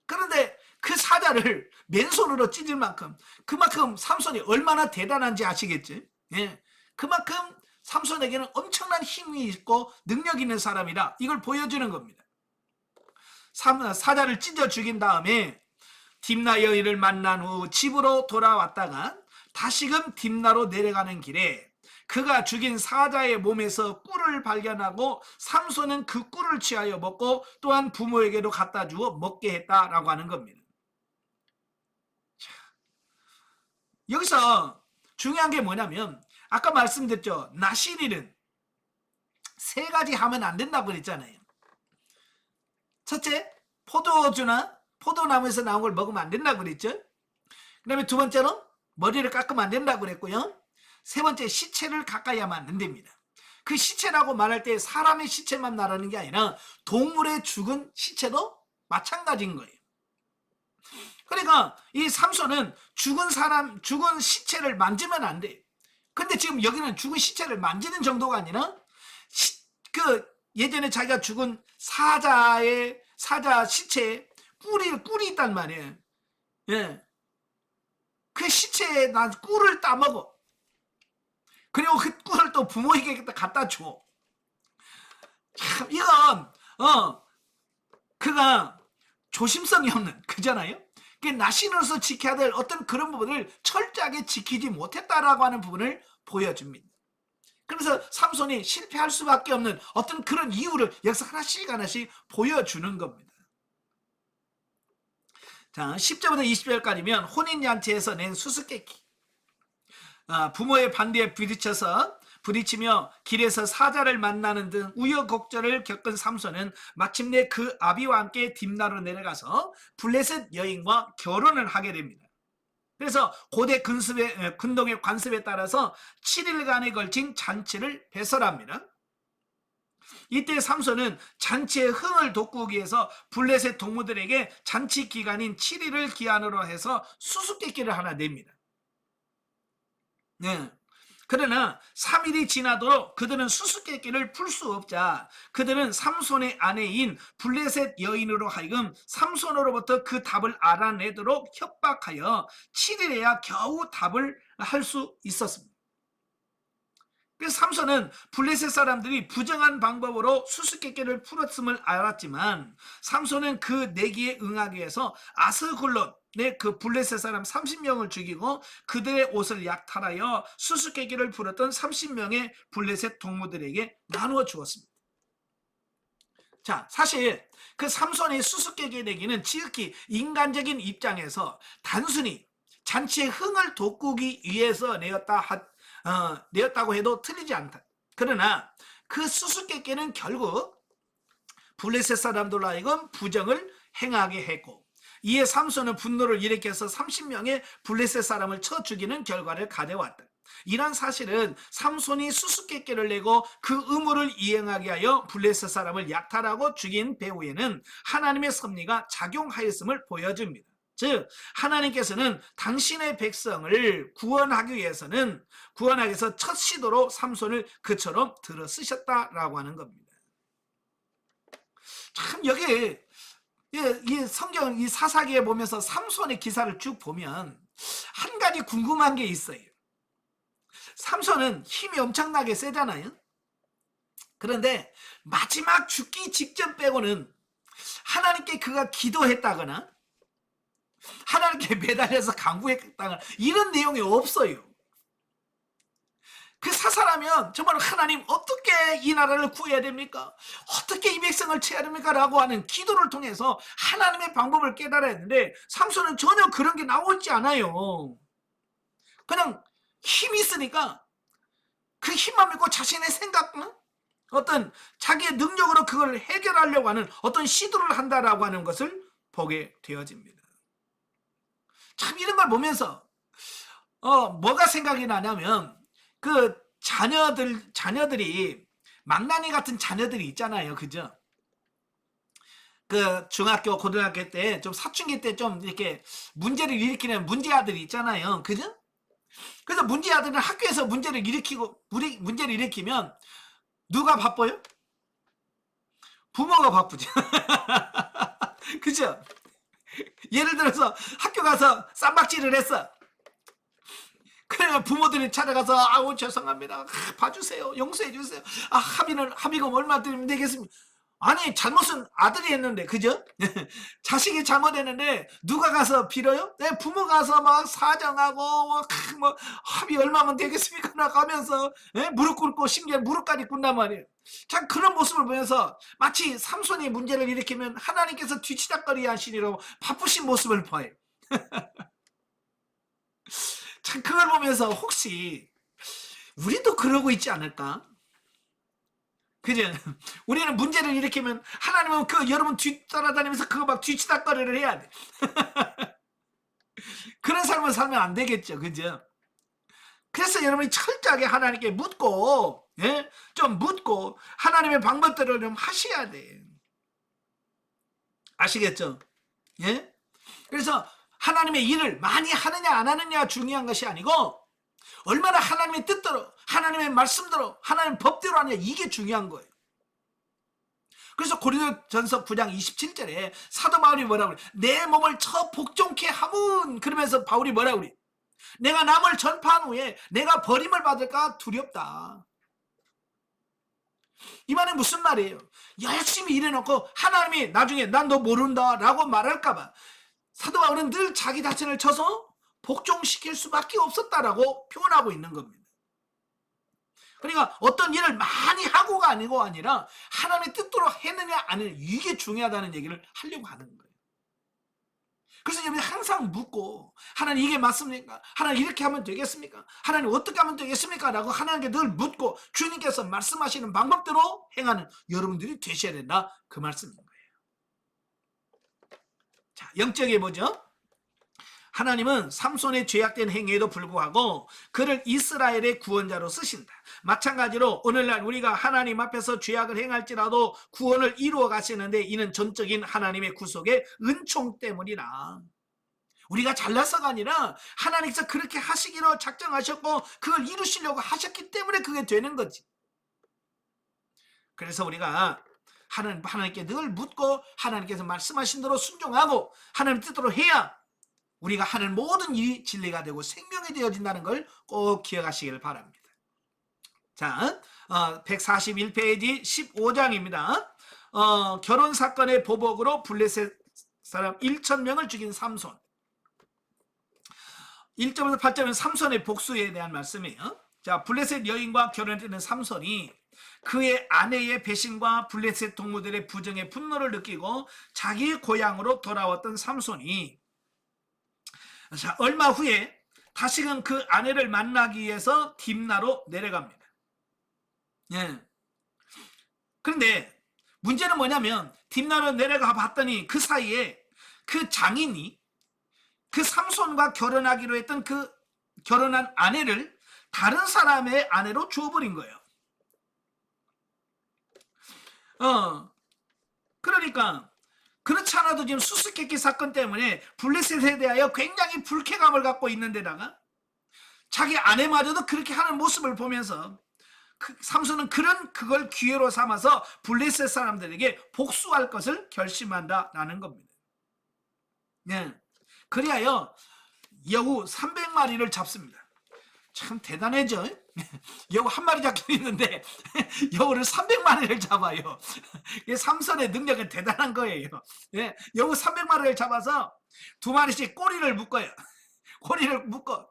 그런데 그 사자를 맨손으로 찢을 만큼, 그만큼 삼손이 얼마나 대단한지 아시겠지? 그만큼 삼손에게는 엄청난 힘이 있고 능력 있는 사람이라 이걸 보여주는 겁니다. 사자를 찢어 죽인 다음에 딥나 여인을 만난 후 집으로 돌아왔다가 다시금 딥나로 내려가는 길에 그가 죽인 사자의 몸에서 꿀을 발견하고 삼손은 그 꿀을 취하여 먹고 또한 부모에게도 갖다 주어 먹게 했다라고 하는 겁니다. 자, 여기서 중요한 게 뭐냐면 아까 말씀드렸죠. 나실일은 세 가지 하면 안 된다고 그랬잖아요. 첫째, 포도주나 포도나무에서 나온 걸 먹으면 안 된다고 그랬죠. 그 다음에 두 번째로 머리를 깎으면 안 된다고 그랬고요. 세 번째, 시체를 가까이 하면 안 됩니다. 그 시체라고 말할 때 사람의 시체만 말하는 게 아니라 동물의 죽은 시체도 마찬가지인 거예요. 그러니까 이 삼손은 죽은 시체를 만지면 안 돼. 근데 지금 여기는 죽은 시체를 만지는 정도가 아니라 그 예전에 자기가 죽은 사자 시체에 꿀이 있단 말이에요. 예. 그 시체에 난 꿀을 따먹어. 그리고 그 꿀을 또 부모에게 갖다 줘. 참, 이건, 그가 조심성이 없는, 그잖아요? 나신으로서 지켜야 될 어떤 그런 부분을 철저하게 지키지 못했다라고 하는 부분을 보여줍니다. 그래서 삼손이 실패할 수밖에 없는 어떤 그런 이유를 여기서 하나씩 보여주는 겁니다. 자, 10절부터 20절까지면 혼인잔치에서 낸 수수께끼. 부모의 반대에 부딪히며 길에서 사자를 만나는 등 우여곡절을 겪은 삼손은 마침내 그 아비와 함께 딥나로 내려가서 블레셋 여인과 결혼을 하게 됩니다. 그래서 고대 근동의 관습에 따라서 7일간에 걸친 잔치를 배설합니다. 이때 삼손은 잔치의 흥을 돋구기 위해서 블레셋 동무들에게 잔치 기간인 7일을 기한으로 해서 수수께끼를 하나 냅니다. 네. 그러나 3일이 지나도록 그들은 수수께끼를 풀 수 없자 그들은 삼손의 아내인 블레셋 여인으로 하여금 삼손으로부터 그 답을 알아내도록 협박하여 7일에야 겨우 답을 할 수 있었습니다. 그래서 삼손은 블레셋 사람들이 부정한 방법으로 수수께끼를 풀었음을 알았지만 삼손은 그 내기에 응하기 위해서 아스글론 그 블레셋 사람 30명을 죽이고 그들의 옷을 약탈하여 수수께끼를 풀었던 30명의 블레셋 동무들에게 나누어 주었습니다. 자, 사실 그 삼손의 수수께끼 내기는 지극히 인간적인 입장에서 단순히 잔치의 흥을 돋구기 위해서 내었다고 해도 틀리지 않다. 그러나 그 수수께끼는 결국 블레셋 사람들로 하여금 부정을 행하게 했고 이에 삼손은 분노를 일으켜서 30명의 블레셋 사람을 쳐 죽이는 결과를 가져왔다. 이런 사실은 삼손이 수수께끼를 내고 그 의무를 이행하게 하여 블레셋 사람을 약탈하고 죽인 배후에는 하나님의 섭리가 작용하였음을 보여줍니다. 즉 하나님께서는 당신의 백성을 구원하기 위해서 첫 시도로 삼손을 그처럼 들어 쓰셨다라고 하는 겁니다. 참 여기 이 성경 이 사사기에 보면서 삼손의 기사를 쭉 보면 한 가지 궁금한 게 있어요. 삼손은 힘이 엄청나게 세잖아요. 그런데 마지막 죽기 직전 빼고는 하나님께 그가 기도했다거나 하나님께 매달려서 간구했다거나 이런 내용이 없어요. 그 사사라면 정말 하나님 어떻게 이 나라를 구해야 됩니까? 어떻게 이 백성을 채야 됩니까? 라고 하는 기도를 통해서 하나님의 방법을 깨달아야 하는데 삼손은 전혀 그런 게 나오지 않아요. 그냥 힘이 있으니까 그 힘만 믿고 자신의 생각, 어떤 자기의 능력으로 그걸 해결하려고 하는 어떤 시도를 한다라고 하는 것을 보게 되어집니다. 참 이런 걸 보면서 뭐가 생각이 나냐면 그 자녀들이 망나니 같은 자녀들이 있잖아요. 그죠? 그 중학교, 고등학교 때 좀 사춘기 때 좀 이렇게 문제를 일으키는 문제아들이 있잖아요. 그죠? 그래서 문제아들은 학교에서 문제를 일으키면 누가 바빠요? 부모가 바쁘죠. 그죠? 예를 들어서 학교 가서 쌈박질을 했어. 그러면 부모들이 찾아가서 아우 죄송합니다. 봐주세요. 용서해 주세요. 합의금 얼마 드리면 되겠습니까? 아니 잘못은 아들이 했는데 그죠? 자식이 잘못했는데 누가 가서 빌어요? 네, 부모 가서 막 사정하고 뭐 합의 얼마면 되겠습니까? 나가면서 무릎 꿇고 심지어 무릎까지 꿇단 말이에요. 참 그런 모습을 보면서 마치 삼손이 문제를 일으키면 하나님께서 뒤치다거리 하시리라고 바쁘신 모습을 봐요. 참 그걸 보면서 혹시 우리도 그러고 있지 않을까? 그죠? 우리는 문제를 일으키면 하나님은 여러분 뒤따라다니면서 그거 막 뒤치다거리를 해야 돼. 그런 삶을 살면 안 되겠죠. 그죠? 그래서 여러분이 철저하게 하나님께 묻고, 예? 좀 묻고 하나님의 방법대로 좀 하셔야 돼. 아시겠죠? 예? 그래서 하나님의 일을 많이 하느냐 안 하느냐 중요한 것이 아니고 얼마나 하나님의 뜻대로, 하나님의 말씀대로, 하나님의 법대로 하느냐, 이게 중요한 거예요. 그래서 고린도전서 9장 27절에 사도 바울이 뭐라고 그래? 내 몸을 저 복종케 하문, 그러면서 바울이 뭐라고 그래? 내가 남을 전파한 후에 내가 버림을 받을까 두렵다. 이 말은 무슨 말이에요? 열심히 일해놓고 하나님이 나중에 난 너 모른다 라고 말할까봐 사도 바울은 늘 자기 자신을 쳐서 복종시킬 수밖에 없었다라고 표현하고 있는 겁니다. 그러니까 어떤 일을 많이 하고가 아니라 하나님의 뜻대로 했느냐 안 했느냐, 이게 중요하다는 얘기를 하려고 하는 거예요. 그래서 여러분이 항상 묻고, 하나님 이게 맞습니까? 하나님 이렇게 하면 되겠습니까? 하나님 어떻게 하면 되겠습니까? 라고 하나님께 늘 묻고 주님께서 말씀하시는 방법대로 행하는 여러분들이 되셔야 된다, 그 말씀인 거예요. 자, 영적이 뭐죠? 하나님은 삼손의 죄악된 행위에도 불구하고 그를 이스라엘의 구원자로 쓰신다. 마찬가지로 오늘날 우리가 하나님 앞에서 죄악을 행할지라도 구원을 이루어 가시는데 이는 전적인 하나님의 구속의 은총 때문이라. 우리가 잘나서가 아니라 하나님께서 그렇게 하시기로 작정하셨고 그걸 이루시려고 하셨기 때문에 그게 되는 거지. 그래서 우리가 하나님께 늘 묻고 하나님께서 말씀하신 대로 순종하고 하나님 뜻대로 해야 우리가 하는 모든 일이 진리가 되고 생명이 되어진다는 걸 꼭 기억하시길 바랍니다. 자, 141페이지 15장입니다. 결혼사건의 보복으로 블레셋 사람 1,000명을 죽인 삼손. 1점에서 8점은 삼손의 복수에 대한 말씀이에요. 자, 블레셋 여인과 결혼했던 삼손이 그의 아내의 배신과 블레셋 동무들의 부정에 분노를 느끼고 자기 고향으로 돌아왔던 삼손이, 자, 얼마 후에 다시금 그 아내를 만나기 위해서 딥나로 내려갑니다. 예. 그런데 문제는 뭐냐면 딥나로 내려가 봤더니 그 사이에 그 장인이 그 삼손과 결혼하기로 했던 그 결혼한 아내를 다른 사람의 아내로 주어버린 거예요. 그러니까 그렇지 않아도 지금 수수께끼 사건 때문에 블레셋에 대하여 굉장히 불쾌감을 갖고 있는 데다가 자기 아내마저도 그렇게 하는 모습을 보면서 삼손은 그걸 기회로 삼아서 블레셋 사람들에게 복수할 것을 결심한다라는 겁니다. 네. 그리하여 여우 300마리를 잡습니다. 참 대단하죠? 여우 한 마리 잡혀 있는데 여우를 300마리를 잡아요. 삼손의 능력은 대단한 거예요. 여우 300마리를 잡아서 2마리씩 꼬리를 묶어요. 꼬리를 묶어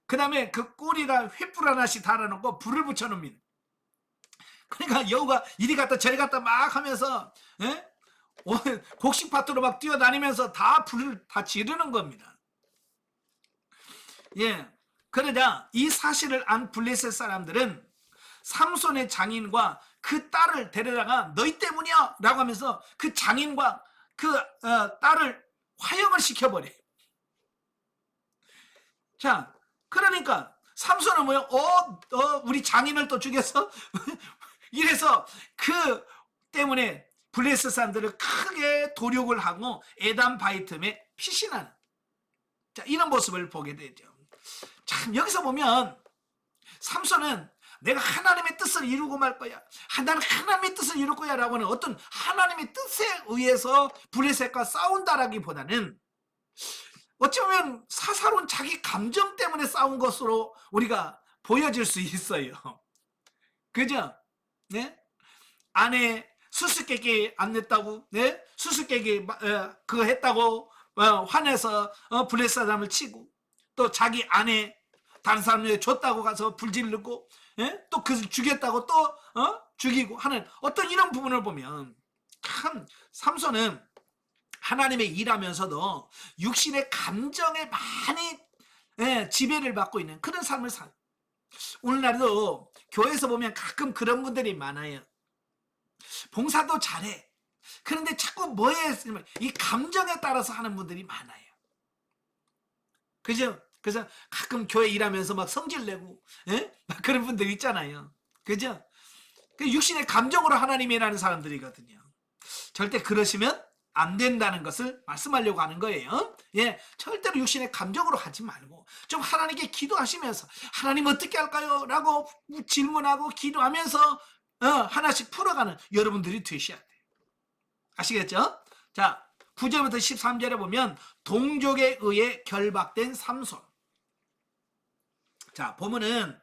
그 다음에 그 꼬리랑 횃불 하나씩 달아놓고 불을 붙여놓습니다. 그러니까 여우가 이리 갔다 저리 갔다 막 하면서 곡식 밭으로 막 뛰어다니면서 다 불을 다 지르는 겁니다. 예. 그러자 이 사실을 안 블레셋 사람들은 삼손의 장인과 그 딸을 데려다가 너희 때문이야 라고 하면서 그 장인과 그 딸을 화형을 시켜버려. 자, 그러니까 삼손은 뭐요? 우리 장인을 또 죽였어? 이래서 그 때문에 블레셋 사람들을 크게 도륙을 하고 에담 바이틈에 피신하는, 자, 이런 모습을 보게 되죠. 참, 여기서 보면 삼손은 내가 하나님의 뜻을 이루고 말 거야, 나는 하나님의 뜻을 이룰 거야 라고 하는 어떤 하나님의 뜻에 의해서 블레셋과 싸운다라기보다는 어찌 보면 사사로운 자기 감정 때문에 싸운 것으로 우리가 보여질 수 있어요. 그죠? 네? 아내 수수께끼 안 냈다고, 네? 수수께끼 그거 했다고 화내서 블레셋 사람을 치고, 또 자기 아내 다른 사람에게 줬다고 가서 불질르고, 또 그것을 죽였다고 또 죽이고 하는 어떤 이런 부분을 보면 참 삼손은 하나님의 일하면서도 육신의 감정에 많이 지배를 받고 있는 그런 삶을 산. 오늘날도 교회에서 보면 가끔 그런 분들이 많아요. 봉사도 잘해. 그런데 자꾸 뭐에 이 감정에 따라서 하는 분들이 많아요. 그죠? 그래서 가끔 교회 일하면서 막 성질 내고, 예? 막 그런 분들 있잖아요. 그죠? 그 육신의 감정으로 하나님이라는 사람들이거든요. 절대 그러시면 안 된다는 것을 말씀하려고 하는 거예요. 예, 절대로 육신의 감정으로 하지 말고 좀 하나님께 기도하시면서 하나님 어떻게 할까요? 라고 질문하고 기도하면서 하나씩 풀어가는 여러분들이 되셔야 돼요. 아시겠죠? 자, 9절부터 13절에 보면 동족에 의해 결박된 삼손. 자, 보면은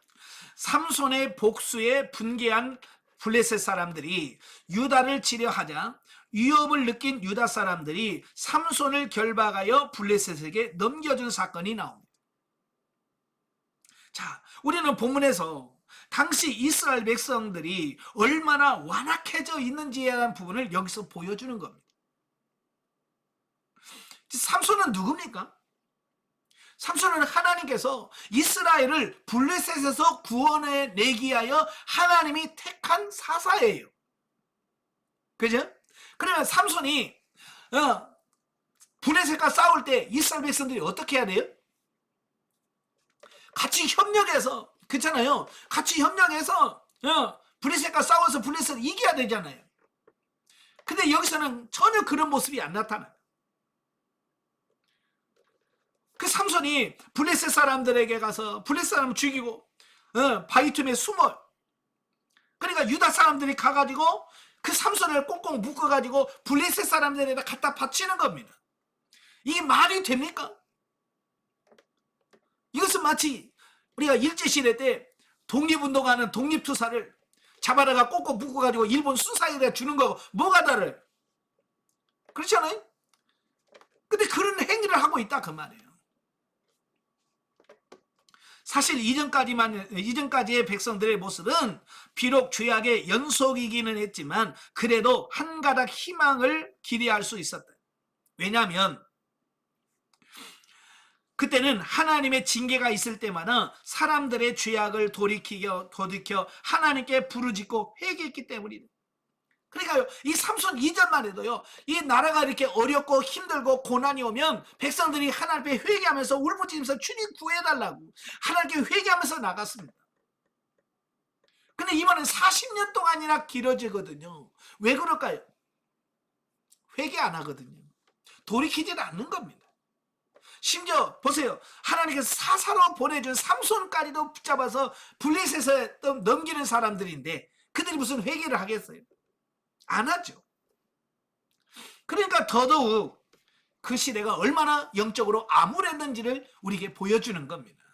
삼손의 복수에 분개한 블레셋 사람들이 유다를 치려하자 위협을 느낀 유다 사람들이 삼손을 결박하여 블레셋에게 넘겨준 사건이 나옵니다. 자, 우리는 본문에서 당시 이스라엘 백성들이 얼마나 완악해져 있는지에 대한 부분을 여기서 보여주는 겁니다. 삼손은 누굽니까? 삼손은 하나님께서 이스라엘을 블레셋에서 구원해 내기 위하여 하나님이 택한 사사예요. 그죠? 그러면 삼손이 블레셋과 싸울 때 이스라엘 백성들이 어떻게 해야 돼요? 같이 협력해서, 그렇잖아요. 같이 협력해서 블레셋과 싸워서 블레셋을 이겨야 되잖아요. 근데 여기서는 전혀 그런 모습이 안 나타나요. 그 삼손이 블레셋 사람들에게 가서 블레셋 사람 죽이고 바위 틈에 숨어요. 그러니까 유다 사람들이 가가지고 그 삼손을 꽁꽁 묶어가지고 블레셋 사람들에다 갖다 바치는 겁니다. 이게 말이 됩니까? 이것은 마치 우리가 일제시대 때 독립운동하는 독립투사를 잡아다가 꽁꽁 묶어가지고 일본 수사에다 주는 거하고 뭐가 다르요? 그렇지 않아요? 근데 그런 행위를 하고 있다 그 말이에요. 사실 이전까지의 백성들의 모습은 비록 죄악의 연속이기는 했지만 그래도 한 가닥 희망을 기대할 수 있었다. 왜냐하면 그때는 하나님의 징계가 있을 때마다 사람들의 죄악을 돌이켜 하나님께 부르짖고 회개했기 때문이다. 그러니까요, 이 삼손 이전만 해도요, 이 나라가 이렇게 어렵고 힘들고 고난이 오면 백성들이 하나님 앞에 회개하면서 울부짖으면서 주님 구해달라고 하나님께 회개하면서 나갔습니다. 근데 이번엔 40년 동안이나 길어지거든요. 왜 그럴까요? 회개 안 하거든요. 돌이키지 않는 겁니다. 심지어 보세요, 하나님께서 사사로 보내준 삼손까지도 붙잡아서 블레셋에 넘기는 사람들인데 그들이 무슨 회개를 하겠어요? 안 하죠. 그러니까 더더욱 그 시대가 얼마나 영적으로 암울했는지를 우리에게 보여주는 겁니다.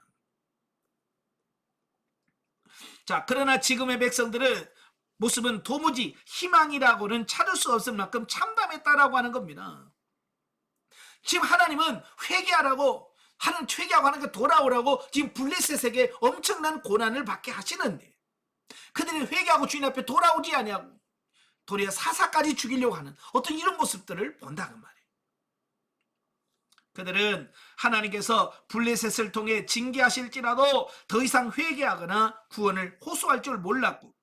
자, 그러나 지금의 백성들의 모습은 도무지 희망이라고는 찾을 수 없을 만큼 참담했다라고 하는 겁니다. 지금 하나님은 회개하라고 회개하고 하나님께 돌아오라고 지금 블레셋에게 엄청난 고난을 받게 하시는데 그들이 회개하고 주님 앞에 돌아오지 아니하고 도리어 사사까지 죽이려고 하는 어떤 이런 모습들을 본다 그 말이에요. 그들은 하나님께서 블레셋을 통해 징계하실지라도 더 이상 회개하거나 구원을 호소할 줄 몰랐고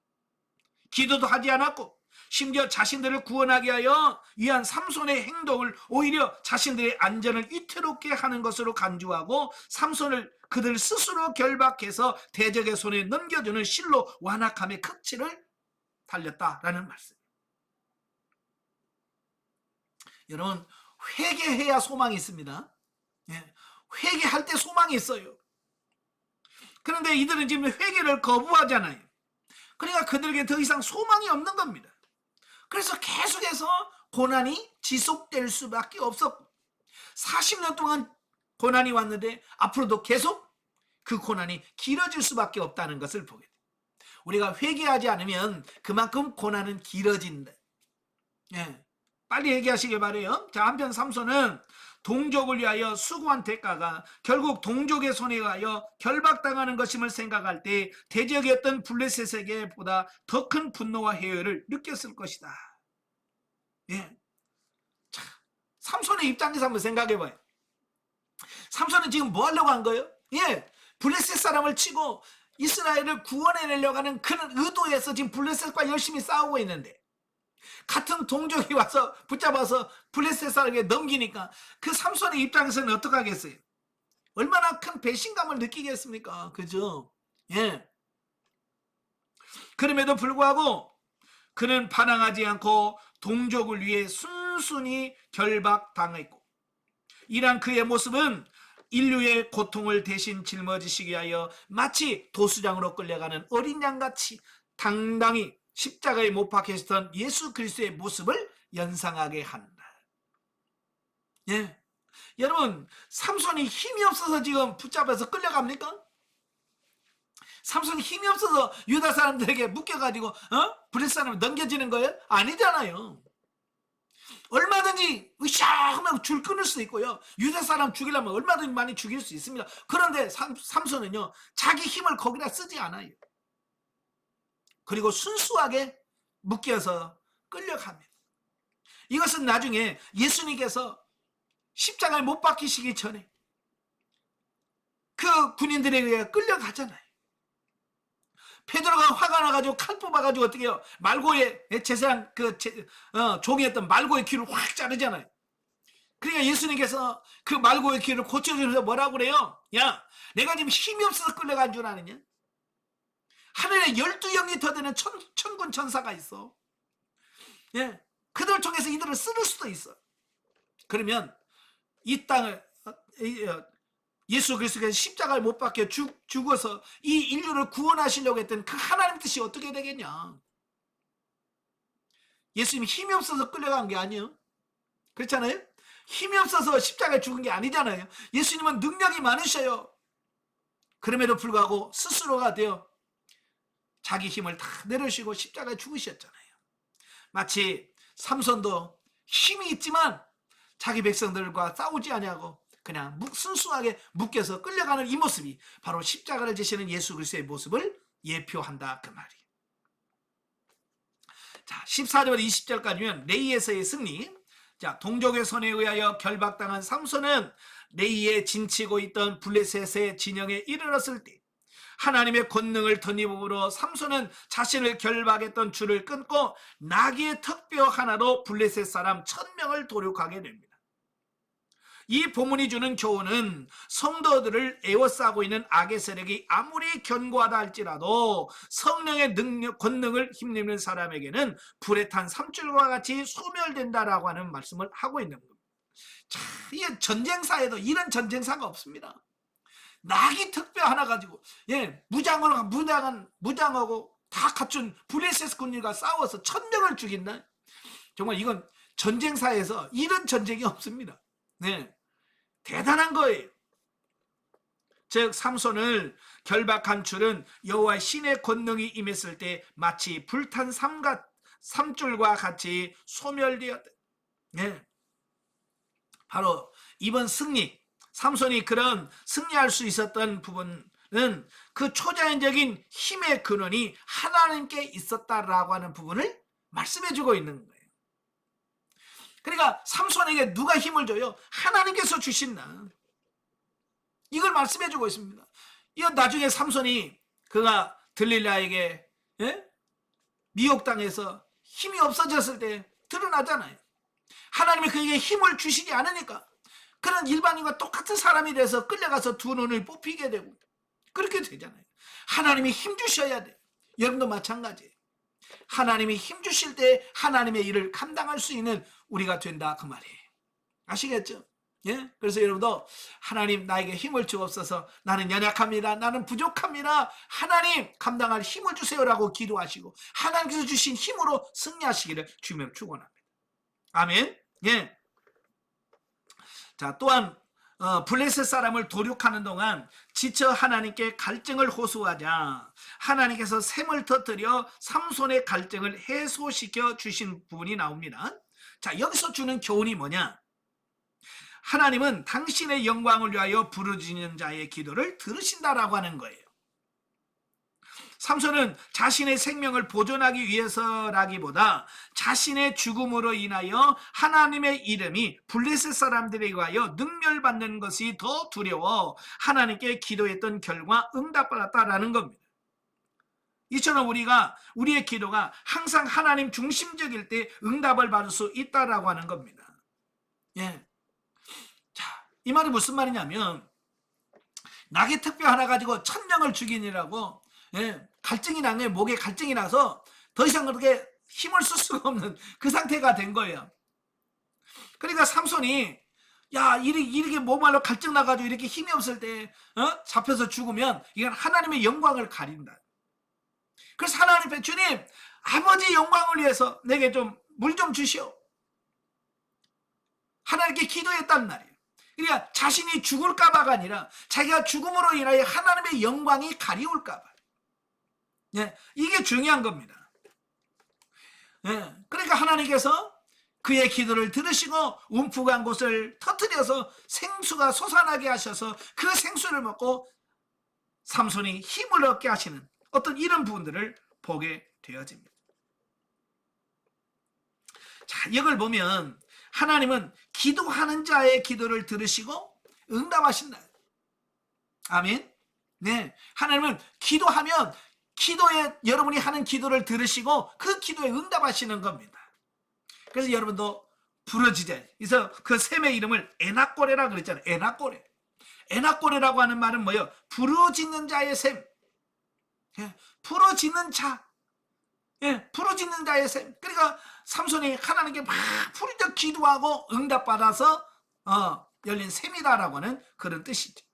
기도도 하지 않았고 심지어 자신들을 구원하게 하여 위한 삼손의 행동을 오히려 자신들의 안전을 위태롭게 하는 것으로 간주하고 삼손을 그들 스스로 결박해서 대적의 손에 넘겨주는 실로 완악함의 극치를 달렸다라는 말씀. 여러분, 회개해야 소망이 있습니다. 회개할 때 소망이 있어요. 그런데 이들은 지금 회개를 거부하잖아요. 그러니까 그들에게 더 이상 소망이 없는 겁니다. 그래서 계속해서 고난이 지속될 수밖에 없었고 40년 동안 고난이 왔는데 앞으로도 계속 그 고난이 길어질 수밖에 없다는 것을 보게 돼요. 우리가 회개하지 않으면 그만큼 고난은 길어진다. 빨리 얘기하시길 바래요. 자, 한편 삼손은 동족을 위하여 수고한 대가가 결국 동족의 손에 의하여 결박당하는 것임을 생각할 때 대적이었던 블레셋에게 보다 더 큰 분노와 해열을 느꼈을 것이다. 자, 삼손의 입장에서 한번 생각해봐요. 삼손은 지금 뭐 하려고 한 거예요? 블레셋 사람을 치고 이스라엘을 구원해내려고 하는 그런 의도에서 지금 블레셋과 열심히 싸우고 있는데 같은 동족이 와서 붙잡아서 블레셋 사람에게 넘기니까 그 삼손의 입장에서는 어떡하겠어요? 얼마나 큰 배신감을 느끼겠습니까? 그죠? 예. 그럼에도 불구하고 그는 반항하지 않고 동족을 위해 순순히 결박당했고, 이러한 그의 모습은 인류의 고통을 대신 짊어지시기 위하여 마치 도수장으로 끌려가는 어린 양같이 당당히 십자가에 못 박히셨던 예수 그리스도의 모습을 연상하게 한다. 예. 여러분, 삼손이 힘이 없어서 지금 붙잡아서 끌려갑니까? 삼손이 힘이 없어서 유다 사람들에게 묶여가지고 블레셋 사람을 넘겨지는 거예요? 아니잖아요. 얼마든지 으쌰하면 줄 끊을 수 있고요, 유다 사람 죽이려면 얼마든지 많이 죽일 수 있습니다. 그런데 삼손은요, 자기 힘을 거기다 쓰지 않아요. 그리고 순수하게 묶여서 끌려갑니다. 이것은 나중에 예수님께서 십자가에 못 박히시기 전에 그 군인들에 의해 끌려가잖아요. 베드로가 화가 나가지고 칼 뽑아가지고 어떻게 해요? 말고의 제사장 종이었던 말고의 귀를 확 자르잖아요. 그러니까 예수님께서 그 말고의 귀를 고쳐주면서 뭐라고 그래요? 야, 내가 지금 힘이 없어서 끌려간 줄 아느냐? 하늘에 12영이 더 되는 천군 천사가 있어. 예, 그들을 통해서 이들을 쓸 수도 있어. 그러면 이 땅을 예수 그리스도께서 십자가를 못 박혀 죽어서 이 인류를 구원하시려고 했던 그 하나님 뜻이 어떻게 되겠냐? 예수님이 힘이 없어서 끌려간 게 아니에요. 그렇잖아요? 힘이 없어서 십자가에 죽은 게 아니잖아요. 예수님은 능력이 많으셔요. 그럼에도 불구하고 스스로가 되어 자기 힘을 다 내려주시고 십자가에 죽으셨잖아요. 마치 삼손도 힘이 있지만 자기 백성들과 싸우지 아니하고 그냥 순수하게 묶여서 끌려가는 이 모습이 바로 십자가를 지시는 예수 그리스도의 모습을 예표한다, 그 말이에요. 자, 14절 20절까지면 레이에서의 승리. 자, 동족의 손에 의하여 결박당한 삼손은 레이에 진치고 있던 블레셋의 진영에 이르렀을 때 하나님의 권능을 덧입음으로 삼손은 자신을 결박했던 줄을 끊고 나귀의 턱뼈 하나로 블레셋 사람 1000명을 도륙하게 됩니다. 이 본문이 주는 교훈은 성도들을 에워싸고 있는 악의 세력이 아무리 견고하다 할지라도 성령의 권능을 힘입는 사람에게는 불에 탄 삼줄과 같이 소멸된다라고 하는 말씀을 하고 있는 겁니다. 자, 이게 전쟁사에도 이런 전쟁사가 없습니다. 나귀 턱뼈 하나 가지고 무장하고 다 갖춘 블레셋 군인과 싸워서 1000명을 죽인다. 정말 이건 전쟁사에서 이런 전쟁이 없습니다. 네, 대단한 거예요. 즉 삼손을 결박한 줄은 여호와의 신의 권능이 임했을 때 마치 불탄 삼줄과 같이 소멸되었다. 네, 바로 이번 승리, 삼손이 그런 승리할 수 있었던 부분은 그 초자연적인 힘의 근원이 하나님께 있었다라고 하는 부분을 말씀해주고 있는 거예요. 그러니까 삼손에게 누가 힘을 줘요? 하나님께서 주신다. 이걸 말씀해주고 있습니다. 이건 나중에 삼손이 그가 들릴라에게 미혹당해서 힘이 없어졌을 때 드러나잖아요. 하나님이 그에게 힘을 주시지 않으니까 그런 일반인과 똑같은 사람이 돼서 끌려가서 두 눈을 뽑히게 되고 그렇게 되잖아요. 하나님이 힘 주셔야 돼요. 여러분도 마찬가지예요. 하나님이 힘 주실 때 하나님의 일을 감당할 수 있는 우리가 된다, 그 말이에요. 아시겠죠? 예? 그래서 여러분도 하나님 나에게 힘을 주옵소서, 나는 연약합니다, 나는 부족합니다, 하나님 감당할 힘을 주세요라고 기도하시고 하나님께서 주신 힘으로 승리하시기를 주님으로 축원합니다. 아멘. 예. 자, 또한 블레셋 사람을 도륙하는 동안 지쳐 하나님께 갈증을 호소하자 하나님께서 샘을 터뜨려 삼손의 갈증을 해소시켜 주신 부분이 나옵니다. 자, 여기서 주는 교훈이 뭐냐? 하나님은 당신의 영광을 위하여 부르짖는 자의 기도를 들으신다라고 하는 거예요. 삼손은 자신의 생명을 보존하기 위해서라기보다 자신의 죽음으로 인하여 하나님의 이름이 블레셋 사람들에 의하여 능멸받는 것이 더 두려워 하나님께 기도했던 결과 응답받았다라는 겁니다. 이처럼 우리의 기도가 항상 하나님 중심적일 때 응답을 받을 수 있다라고 하는 겁니다. 예. 자, 이 말이 무슨 말이냐면 낙의 특별 하나 가지고 1,000명을 죽이느라고 갈증이 난 거예요. 목에 갈증이 나서 더 이상 그렇게 힘을 쓸 수가 없는 그 상태가 된 거예요. 그러니까 삼손이 야 이렇게 목말라 갈증 나가지고 이렇게 힘이 없을 때 잡혀서 죽으면 이건 하나님의 영광을 가린다. 그래서 하나님 앞에 주님 아버지 영광을 위해서 내게 좀 물 좀 주시오. 하나님께 기도했단 말이에요. 그러니까 자신이 죽을까봐가 아니라 자기가 죽음으로 인하여 하나님의 영광이 가리울까봐. 이게 중요한 겁니다. 그러니까 하나님께서 그의 기도를 들으시고 움푹한 곳을 터뜨려서 생수가 솟아나게 하셔서 그 생수를 먹고 삼손이 힘을 얻게 하시는 어떤 이런 부분들을 보게 되어집니다. 자, 이걸 보면 하나님은 기도하는 자의 기도를 들으시고 응답하신다. 아멘. 네, 하나님은 기도하면 기도에 여러분이 하는 기도를 들으시고 그 기도에 응답하시는 겁니다. 그래서 여러분도 부르짖어야 돼. 그래서 그 샘의 이름을 에낙고레라 그랬잖아요. 에낙고레. 에낙고레라고 하는 말은 뭐예요? 부르짖는 자의 샘. 부르짖는 자. 부르짖는 자의 샘. 그러니까 삼손이 하나님께 막 부르짖어 기도하고 응답받아서 열린 샘이다라고 하는 그런 뜻이죠.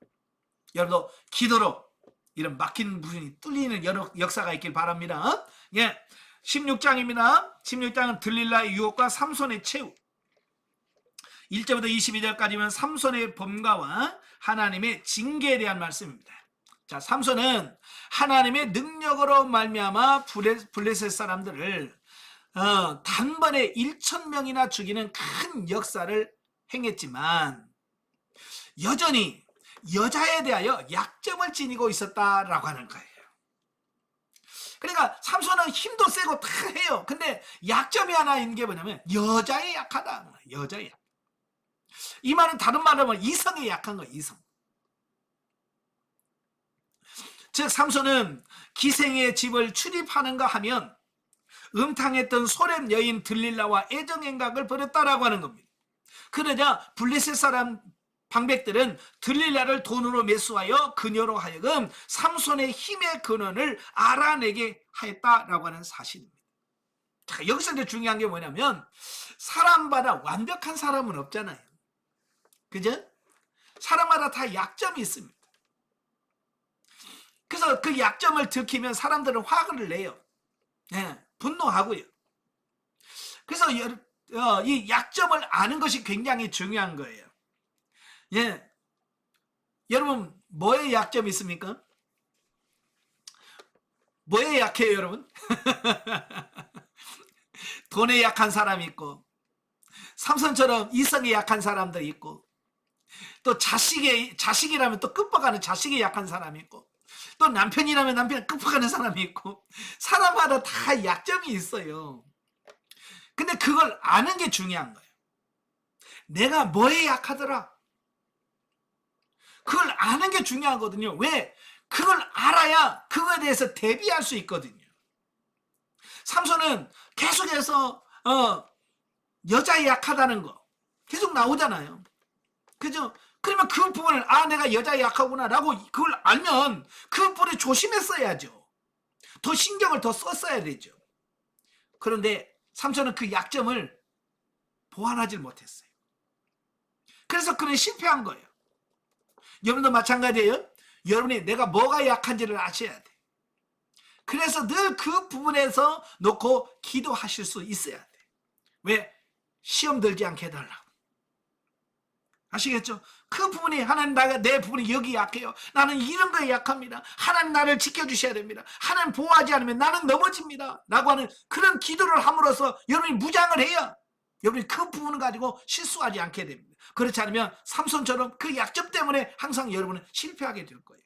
여러분도 기도로 이런 막힌 부분이 뚫리는 여러 역사가 있길 바랍니다. 16장입니다. 16장은 들릴라의 유혹과 삼손의 최후. 1절부터 22절까지면 삼손의 범과와 하나님의 징계에 대한 말씀입니다. 자, 삼손은 하나님의 능력으로 말미암아 블레셋 사람들을 단번에 1,000명이나 죽이는 큰 역사를 행했지만 여전히 여자에 대하여 약점을 지니고 있었다라고 하는 거예요. 그러니까 삼손은 힘도 세고 다 해요. 근데 약점이 하나 있는 게 뭐냐면 여자에 약하다. 여자에 약. 이 말은 다른 말로 하면 이성에 약한 거예요. 이성. 즉 삼손은 기생의 집을 출입하는가 하면 음탕했던 소렘 여인 들릴라와 애정행각을 벌였다라고 하는 겁니다. 그러자 블레셋 사람 방백들은 들릴라를 돈으로 매수하여 그녀로 하여금 삼손의 힘의 근원을 알아내게 하였다라고 하는 사실입니다. 자, 여기서 이제 중요한 게 뭐냐면 사람마다 완벽한 사람은 없잖아요. 그죠? 사람마다 다 약점이 있습니다. 그래서 그 약점을 들키면 사람들은 화를 내요. 분노하고요. 그래서 이 약점을 아는 것이 굉장히 중요한 거예요. 여러분 뭐에 약점이 있습니까? 뭐에 약해요, 여러분? 돈에 약한 사람이 있고, 삼손처럼 이성에 약한 사람도 있고, 또 자식이라면 또 끝박하는 자식에 약한 사람이 있고, 또 남편이라면 남편을 끝박하는 사람이 있고, 사람마다 다 약점이 있어요. 근데 그걸 아는 게 중요한 거예요. 내가 뭐에 약하더라? 그걸 아는 게 중요하거든요. 왜? 그걸 알아야 그거에 대해서 대비할 수 있거든요. 삼손은 계속해서 여자에 약하다는 거 계속 나오잖아요. 그죠? 그러면 그 부분을 내가 여자에 약하구나 라고 그걸 알면 그 부분에 조심했어야죠. 더 신경을 더 썼어야 되죠. 그런데 삼손은 그 약점을 보완하지 못했어요. 그래서 그는 실패한 거예요. 여러분도 마찬가지예요. 여러분이 내가 뭐가 약한지를 아셔야 돼. 그래서 늘 그 부분에서 놓고 기도하실 수 있어야 돼. 왜? 시험 들지 않게 해달라고. 아시겠죠? 그 부분이 하나님 내 부분이 여기 약해요. 나는 이런 거에 약합니다. 하나님 나를 지켜주셔야 됩니다. 하나님 보호하지 않으면 나는 넘어집니다. 라고 하는 그런 기도를 함으로써 여러분이 무장을 해야 여러분이 그 부분을 가지고 실수하지 않게 됩니다. 그렇지 않으면 삼손처럼 그 약점 때문에 항상 여러분은 실패하게 될 거예요.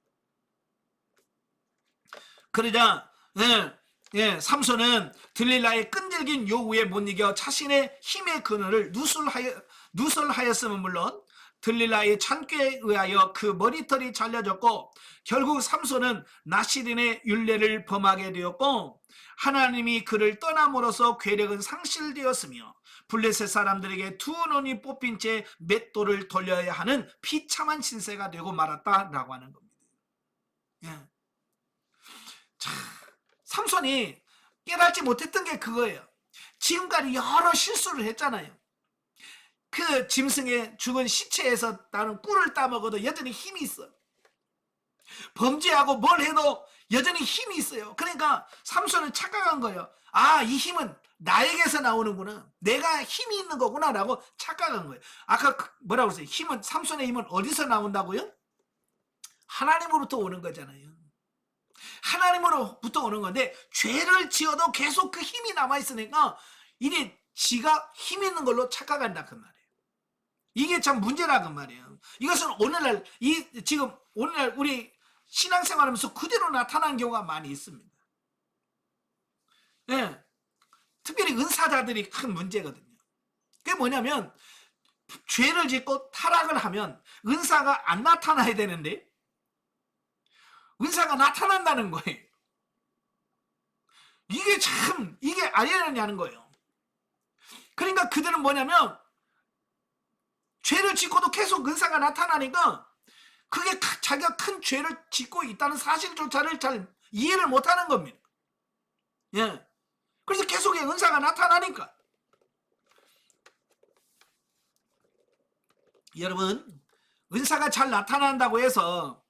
그러자 삼손은 들릴라의 끈질긴 요구에 못 이겨 자신의 힘의 근원을 누설하였음은 물론 들릴라의 찬꾀에 의하여 그 머리털이 잘려졌고 결국 삼손은 나시린의 율례를 범하게 되었고 하나님이 그를 떠남으로써 괴력은 상실되었으며 블레셋 사람들에게 두 눈이 뽑힌 채 맷돌을 돌려야 하는 비참한 신세가 되고 말았다라고 하는 겁니다. 예. 자, 삼손이 깨닫지 못했던 게 그거예요. 지금까지 여러 실수를 했잖아요. 그 짐승의 죽은 시체에서 나는 꿀을 따먹어도 여전히 힘이 있어. 범죄하고 뭘 해도 여전히 힘이 있어요. 그러니까 삼손은 착각한 거예요. 아, 이 힘은 나에게서 나오는구나. 내가 힘이 있는 거구나 라고 착각한 거예요. 아까 뭐라고 그랬어요? 힘은, 삼손의 힘은 어디서 나온다고요? 하나님으로부터 오는 거잖아요. 하나님으로부터 오는 건데 죄를 지어도 계속 그 힘이 남아있으니까 이게 지가 힘 있는 걸로 착각한다 그 말이에요. 이게 참 문제라 그 말이에요. 이것은 오늘날 지금 오늘날 우리 신앙생활하면서 그대로 나타나는 경우가 많이 있습니다. 네. 특별히 은사자들이 큰 문제거든요. 그게 뭐냐면 죄를 짓고 타락을 하면 은사가 안 나타나야 되는데 은사가 나타난다는 거예요. 이게 아니냐는 거예요. 그러니까 그들은 뭐냐면 죄를 짓고도 계속 은사가 나타나니까 그게 자기가 큰 죄를 짓고 있다는 사실조차를 잘 이해를 못하는 겁니다. 예. 그래서 계속 은사가 나타나니까. 여러분, 은사가 잘 나타난다고 해서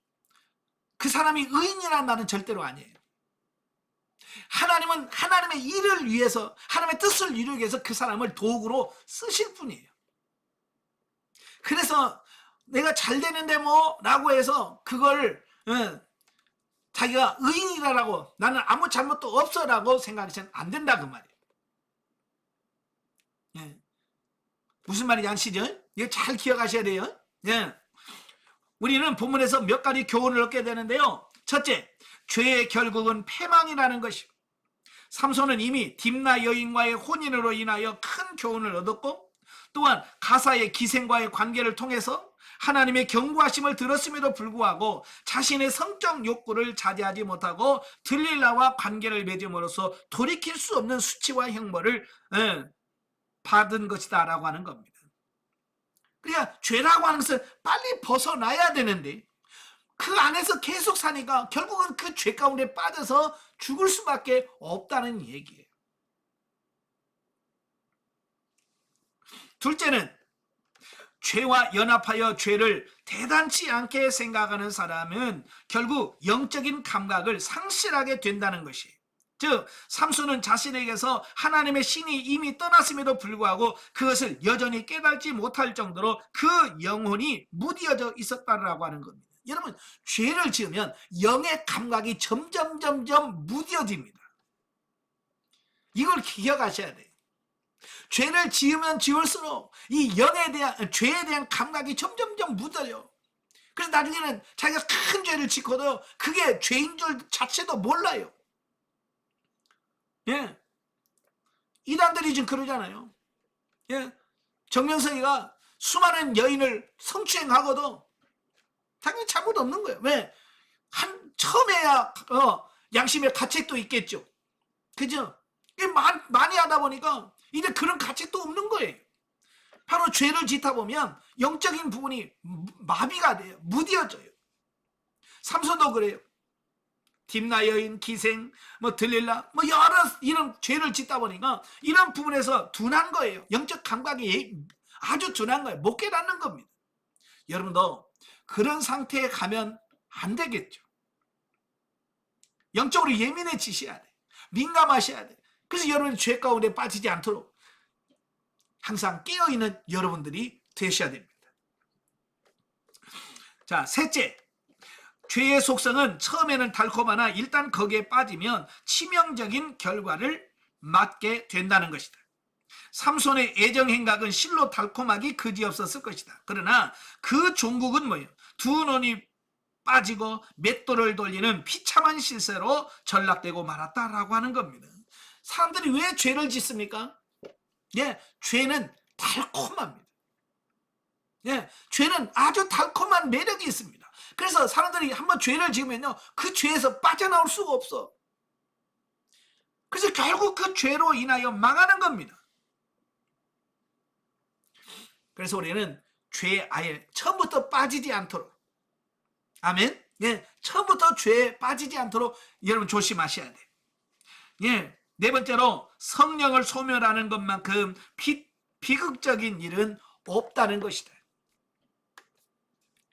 그 사람이 의인이라는 말은 절대로 아니에요. 하나님은 하나님의 일을 위해서, 하나님의 뜻을 이루기 위해서 그 사람을 도구로 쓰실 뿐이에요. 그래서 내가 잘 되는데 뭐 라고 해서 그걸 자기가 의인이라고 나는 아무 잘못도 없어 라고 생각해서는 안 된다 그 말이에요. 예. 무슨 말인지 아시죠? 이거 잘 기억하셔야 돼요. 예. 우리는 본문에서 몇 가지 교훈을 얻게 되는데요. 첫째, 죄의 결국은 패망이라는 것이고, 삼손은 이미 딥나 여인과의 혼인으로 인하여 큰 교훈을 얻었고, 또한 가사의 기생과의 관계를 통해서 하나님의 경고하심을 들었음에도 불구하고 자신의 성적 욕구를 자제하지 못하고 들릴라와 관계를 맺음으로써 돌이킬 수 없는 수치와 형벌을 받은 것이다 라고 하는 겁니다. 그러니까 죄라고 하는 것을 빨리 벗어나야 되는데 그 안에서 계속 사니까 결국은 그 죄 가운데 빠져서 죽을 수밖에 없다는 얘기예요. 둘째는 죄와 연합하여 죄를 대단치 않게 생각하는 사람은 결국 영적인 감각을 상실하게 된다는 것이에요. 즉 삼손은 자신에게서 하나님의 신이 이미 떠났음에도 불구하고 그것을 여전히 깨닫지 못할 정도로 그 영혼이 무디어져 있었다라고 하는 겁니다. 여러분, 죄를 지으면 영의 감각이 점점 무디어집니다. 이걸 기억하셔야 돼요. 죄를 지으면 지을수록 이 죄에 대한 감각이 점점 무뎌요. 그래서 나중에는 자기가 큰 죄를 짓고도 그게 죄인 줄 자체도 몰라요. 예. 이단들이 지금 그러잖아요. 예. 정명석이가 수많은 여인을 성추행하고도 당연히 잘못 없는 거예요. 왜? 처음에야 양심의 가책도 있겠죠. 그죠? 많이 하다 보니까 이제 그런 가책도 없는 거예요. 바로 죄를 짓다 보면 영적인 부분이 마비가 돼요. 무디어져요. 삼손도 그래요. 딥나 여인, 기생, 들릴라, 여러 이런 죄를 짓다 보니까 이런 부분에서 둔한 거예요. 영적 감각이 아주 둔한 거예요. 못 깨닫는 겁니다. 여러분도 그런 상태에 가면 안 되겠죠. 영적으로 예민해지셔야 돼. 민감하셔야 돼. 그래서 여러분이 죄 가운데 빠지지 않도록 항상 깨어있는 여러분들이 되셔야 됩니다. 자, 셋째, 죄의 속성은 처음에는 달콤하나 일단 거기에 빠지면 치명적인 결과를 맞게 된다는 것이다. 삼손의 애정행각은 실로 달콤하기 그지없었을 것이다. 그러나 그 종국은 뭐예요? 두 눈이 빠지고 맷돌을 돌리는 비참한 실세로 전락되고 말았다라고 하는 겁니다. 사람들이 왜 죄를 짓습니까? 예, 죄는 달콤합니다. 예, 죄는 아주 달콤한 매력이 있습니다. 그래서 사람들이 한번 죄를 지으면요, 그 죄에서 빠져나올 수가 없어. 그래서 결국 그 죄로 인하여 망하는 겁니다. 그래서 우리는 죄에 아예 처음부터 빠지지 않도록, 아멘. 예, 처음부터 죄에 빠지지 않도록 여러분 조심하셔야 돼요. 예, 네 번째로 성령을 소멸하는 것만큼 비극적인 일은 없다는 것이다.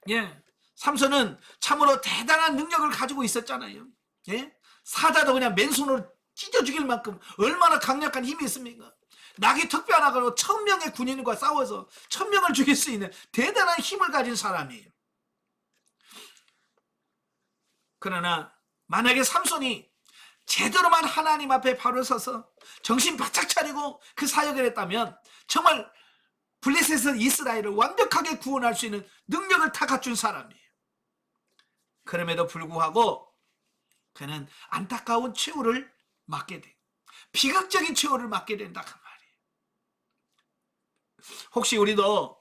예, 삼손은 참으로 대단한 능력을 가지고 있었잖아요. 예, 사자도 그냥 맨손으로 찢어 죽일 만큼 얼마나 강력한 힘이 있습니까? 낙이 특별하고 1000명의 군인과 싸워서 1000명을 죽일 수 있는 대단한 힘을 가진 사람이에요. 그러나 만약에 삼손이 제대로만 하나님 앞에 바로 서서 정신 바짝 차리고 그 사역을 했다면 정말 블레셋에서 이스라엘을 완벽하게 구원할 수 있는 능력을 다 갖춘 사람이에요. 그럼에도 불구하고 그는 안타까운 최후를 맞게 돼. 비극적인 최후를 맞게 된다 그 말이에요. 혹시 우리도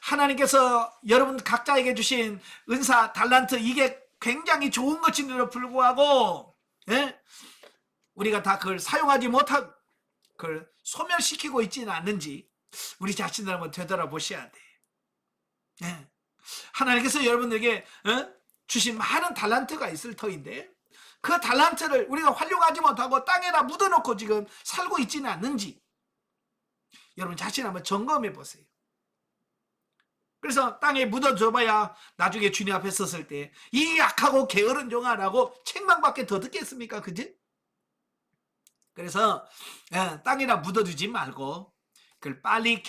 하나님께서 여러분 각자에게 주신 은사, 달란트 이게 굉장히 좋은 것인데도 불구하고 예? 우리가 다 그걸 사용하지 못하고 그걸 소멸시키고 있지는 않는지 우리 자신을 한번 되돌아보셔야 돼. 예. 하나님께서 여러분들에게 주신 많은 달란트가 있을 터인데 그 달란트를 우리가 활용하지 못하고 땅에다 묻어놓고 지금 살고 있지는 않는지 여러분 자신 한번 점검해 보세요. 그래서 땅에 묻어줘봐야 나중에 주님 앞에 섰을 때 이 약하고 게으른 종아라고 책망밖에 더 듣겠습니까? 그지? 그래서 땅에다 묻어두지 말고 그걸 빨리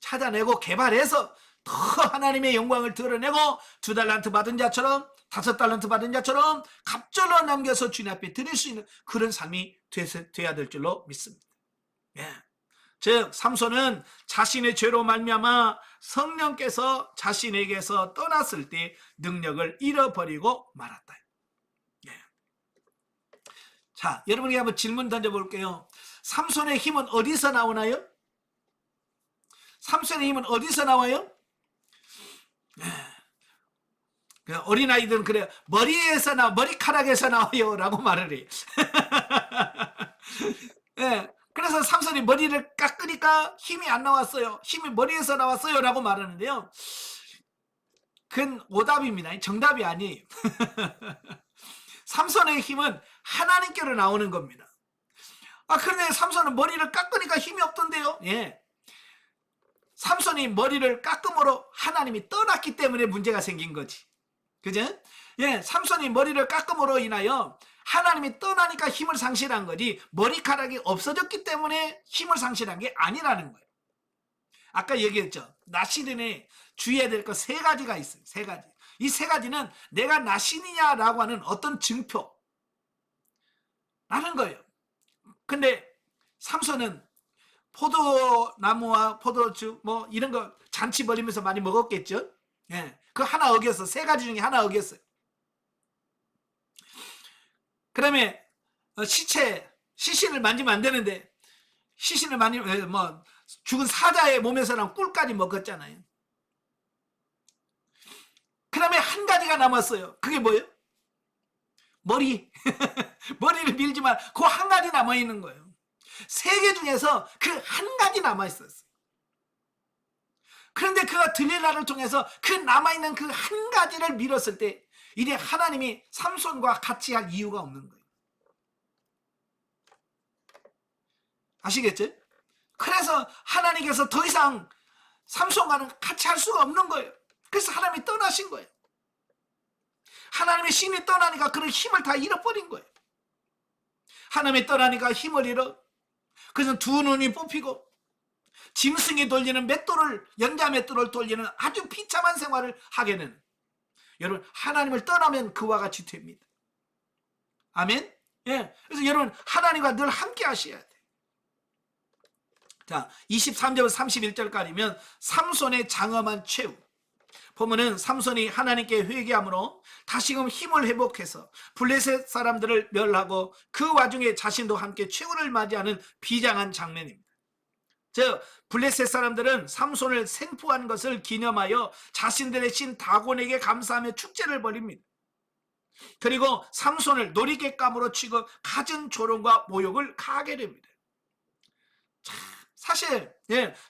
찾아내고 개발해서 더 하나님의 영광을 드러내고 2달란트 받은 자처럼 5달란트 받은 자처럼 갑절로 남겨서 주님 앞에 드릴 수 있는 그런 삶이 돼야 될 줄로 믿습니다. 예. 즉 삼손은 자신의 죄로 말미암아 성령께서 자신에게서 떠났을 때 능력을 잃어버리고 말았다. 예. 자, 여러분에게 한번 질문 던져볼게요. 삼손의 힘은 어디서 나오나요? 삼손의 힘은 어디서 나와요? 예. 어린아이들은 그래요. 머리카락에서 나와요 라고 말을 해요. 예. 그래서 삼손이 머리를 깎으니까 힘이 안 나왔어요. 힘이 머리에서 나왔어요 라고 말하는데요. 그건 오답입니다. 정답이 아니에요. 삼손의 힘은 하나님께로 나오는 겁니다. 그런데 삼손은 머리를 깎으니까 힘이 없던데요. 예. 삼손이 머리를 깎음으로 하나님이 떠났기 때문에 문제가 생긴 거지. 그죠? 예, 삼손이 머리를 깎음으로 인하여 하나님이 떠나니까 힘을 상실한 거지 머리카락이 없어졌기 때문에 힘을 상실한 게 아니라는 거예요. 아까 얘기했죠. 나시린에 주의해야 될 것 3가지가 있어요. 3가지. 이 3가지는 내가 나신이냐라고 하는 어떤 증표라는 거예요. 근데 삼손은 포도나무와 포도주 뭐 이런 거 잔치 벌이면서 많이 먹었겠죠. 예, 그 하나 어겼어. 3가지 중에 하나 어겼어요. 그다음에 시신을 만지면 안 되는데 시신을 뭐 죽은 사자의 몸에서는 꿀까지 먹었잖아요. 그 다음에 한 가지가 남았어요. 그게 뭐예요? 머리. 머리를 밀지만 그 한 가지 남아있는 거예요. 3개 중에서 그 한 가지 남아있었어요. 그런데 그가 들릴라를 통해서 그 남아있는 그 한 가지를 밀었을 때 이제 하나님이 삼손과 같이 할 이유가 없는 거예요. 아시겠죠? 그래서 하나님께서 더 이상 삼손과는 같이 할 수가 없는 거예요. 그래서 하나님이 떠나신 거예요. 하나님의 신이 떠나니까 그런 힘을 다 잃어버린 거예요. 하나님이 떠나니까 힘을 잃어. 그래서 2눈이 뽑히고 짐승이 돌리는 연자 맷돌을 돌리는 아주 비참한 생활을 하게 되는, 여러분 하나님을 떠나면 그와 같이 됩니다. 아멘. 예. 그래서 여러분 하나님과 늘 함께 하셔야 돼. 자, 23절부터 31절까지면 삼손의 장엄한 최후. 보면은 삼손이 하나님께 회개함으로 다시금 힘을 회복해서 블레셋 사람들을 멸하고 그 와중에 자신도 함께 최후를 맞이하는 비장한 장면입니다. 즉 블레셋 사람들은 삼손을 생포한 것을 기념하여 자신들의 신 다곤에게 감사하며 축제를 벌입니다. 그리고 삼손을 놀이객감으로 취급 갖은 조롱과 모욕을 가하게 됩니다. 사실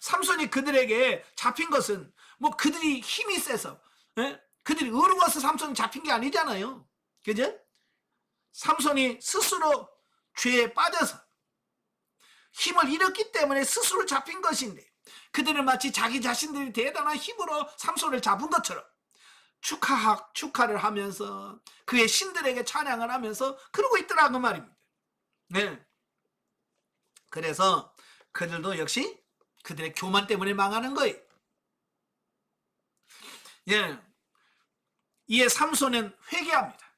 삼손이 그들에게 잡힌 것은 뭐 그들이 힘이 세서 그들이 어려워서 삼손이 잡힌 게 아니잖아요. 그죠? 삼손이 스스로 죄에 빠져서 힘을 잃었기 때문에 스스로 잡힌 것인데, 그들은 마치 자기 자신들이 대단한 힘으로 삼손을 잡은 것처럼 축하를 하면서 그의 신들에게 찬양을 하면서 그러고 있더라고 말입니다. 네. 그래서 그들도 역시 그들의 교만 때문에 망하는 거예요. 예. 이에 삼손은 회개합니다.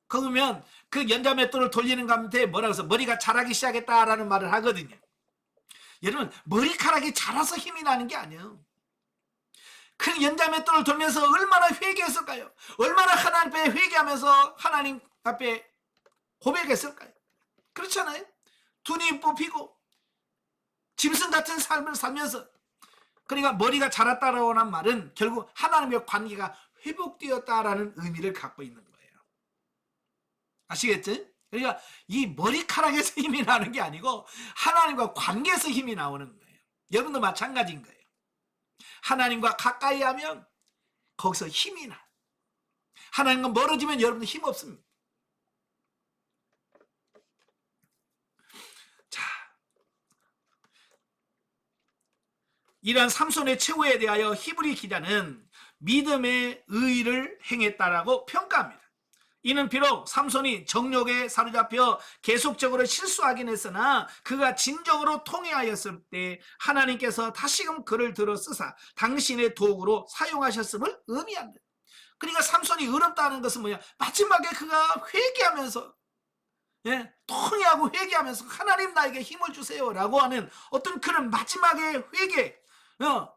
그러면 그 연자맷돌을 돌리는 가운데 뭐라고 해서 머리가 자라기 시작했다라는 말을 하거든요. 여러분, 머리카락이 자라서 힘이 나는 게 아니에요. 그 연자맷돌을 돌면서 얼마나 회개했을까요? 얼마나 하나님 앞에 회개하면서 하나님 앞에 고백했을까요? 그렇잖아요. 두 눈 뽑히고 짐승 같은 삶을 살면서, 그러니까 머리가 자랐다라고 하는 말은 결국 하나님의 관계가 회복되었다라는 의미를 갖고 있는 거예요. 아시겠죠? 그러니까 이 머리카락에서 힘이 나는 게 아니고 하나님과 관계에서 힘이 나오는 거예요. 여러분도 마찬가지인 거예요. 하나님과 가까이 하면 거기서 힘이 나. 하나님과 멀어지면 여러분도 힘 없습니다. 자, 이러한 삼손의 최후에 대하여 히브리 기자는 믿음의 의를 행했다라고 평가합니다. 이는 비록 삼손이 정욕에 사로잡혀 계속적으로 실수하긴 했으나 그가 진정으로 통회하였을 때 하나님께서 다시금 그를 들어 쓰사 당신의 도구로 사용하셨음을 의미합니다. 그러니까 삼손이 어렵다는 것은 뭐냐? 마지막에 그가 회개하면서, 예, 통회하고 회개하면서 하나님 나에게 힘을 주세요 라고 하는 어떤 그런 마지막의 회개,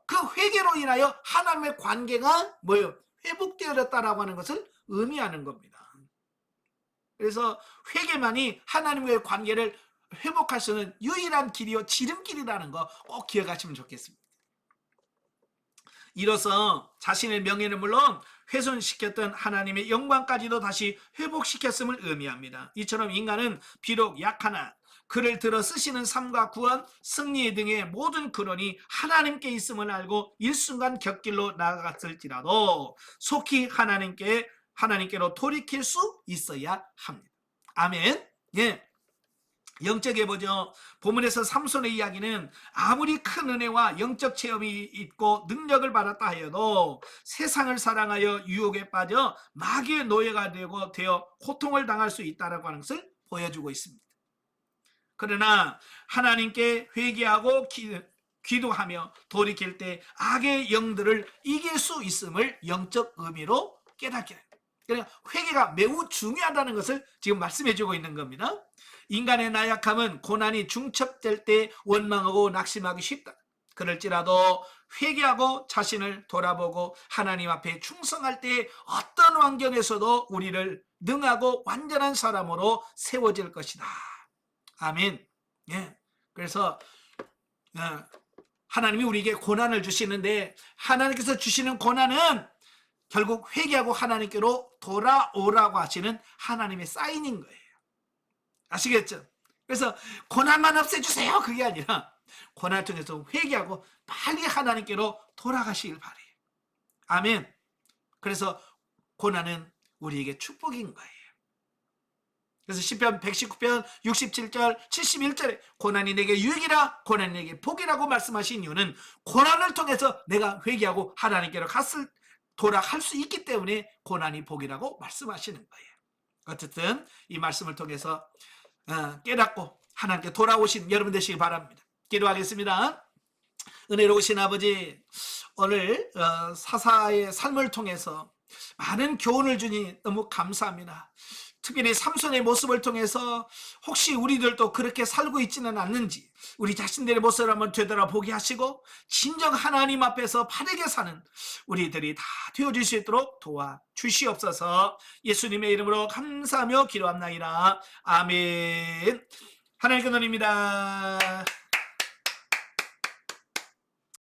그 회개로 인하여 하나님의 관계가 뭐예요? 회복되었다라고 하는 것을 의미하는 겁니다. 그래서 회개만이 하나님과의 관계를 회복할 수 있는 유일한 길이요 지름길이라는 거 꼭 기억하시면 좋겠습니다. 이로써 자신의 명예는 물론 훼손시켰던 하나님의 영광까지도 다시 회복시켰음을 의미합니다. 이처럼 인간은 비록 약하나 그를 들어 쓰시는 삶과 구원, 승리 등의 모든 근원이 하나님께 있음을 알고 일순간 곁길로 나아갔을지라도 속히 하나님께로 돌이킬 수 있어야 합니다. 아멘. 예. 영적에 보죠. 본문에서 삼손의 이야기는 아무리 큰 은혜와 영적 체험이 있고 능력을 받았다 하여도 세상을 사랑하여 유혹에 빠져 마귀의 노예가 되어 고통을 당할 수 있다라고 하는 것을 보여주고 있습니다. 그러나 하나님께 회개하고 기도하며 돌이킬 때 악의 영들을 이길 수 있음을 영적 의미로 깨닫게 됩니다. 그러니까 회개가 매우 중요하다는 것을 지금 말씀해 주고 있는 겁니다. 인간의 나약함은 고난이 중첩될 때 원망하고 낙심하기 쉽다. 그럴지라도 회개하고 자신을 돌아보고 하나님 앞에 충성할 때 어떤 환경에서도 우리를 능하고 완전한 사람으로 세워질 것이다. 아멘. 예. 그래서 하나님이 우리에게 고난을 주시는데 하나님께서 주시는 고난은 결국 회개하고 하나님께로 돌아오라고 하시는 하나님의 사인인 거예요. 아시겠죠? 그래서 고난만 없애주세요 그게 아니라 고난을 통해서 회개하고 빨리 하나님께로 돌아가시길 바래요. 아멘. 그래서 고난은 우리에게 축복인 거예요. 그래서 시편 119편 67절 71절에 고난이 내게 유익이라 고난이 내게 복이라고 말씀하신 이유는 고난을 통해서 내가 회개하고 하나님께로 돌아갈 수 있기 때문에 고난이 복이라고 말씀하시는 거예요. 어쨌든 이 말씀을 통해서 깨닫고 하나님께 돌아오신 여러분 되시기 바랍니다. 기도하겠습니다. 은혜로우신 아버지, 오늘 사사의 삶을 통해서 많은 교훈을 주니 너무 감사합니다. 특별히 삼손의 모습을 통해서 혹시 우리들도 그렇게 살고 있지는 않는지 우리 자신들의 모습을 한번 되돌아보게 하시고 진정 하나님 앞에서 바르게 사는 우리들이 다 되어질 수 있도록 도와주시옵소서. 예수님의 이름으로 감사하며 기도합나이다. 아멘. 하나님의 은혜입니다.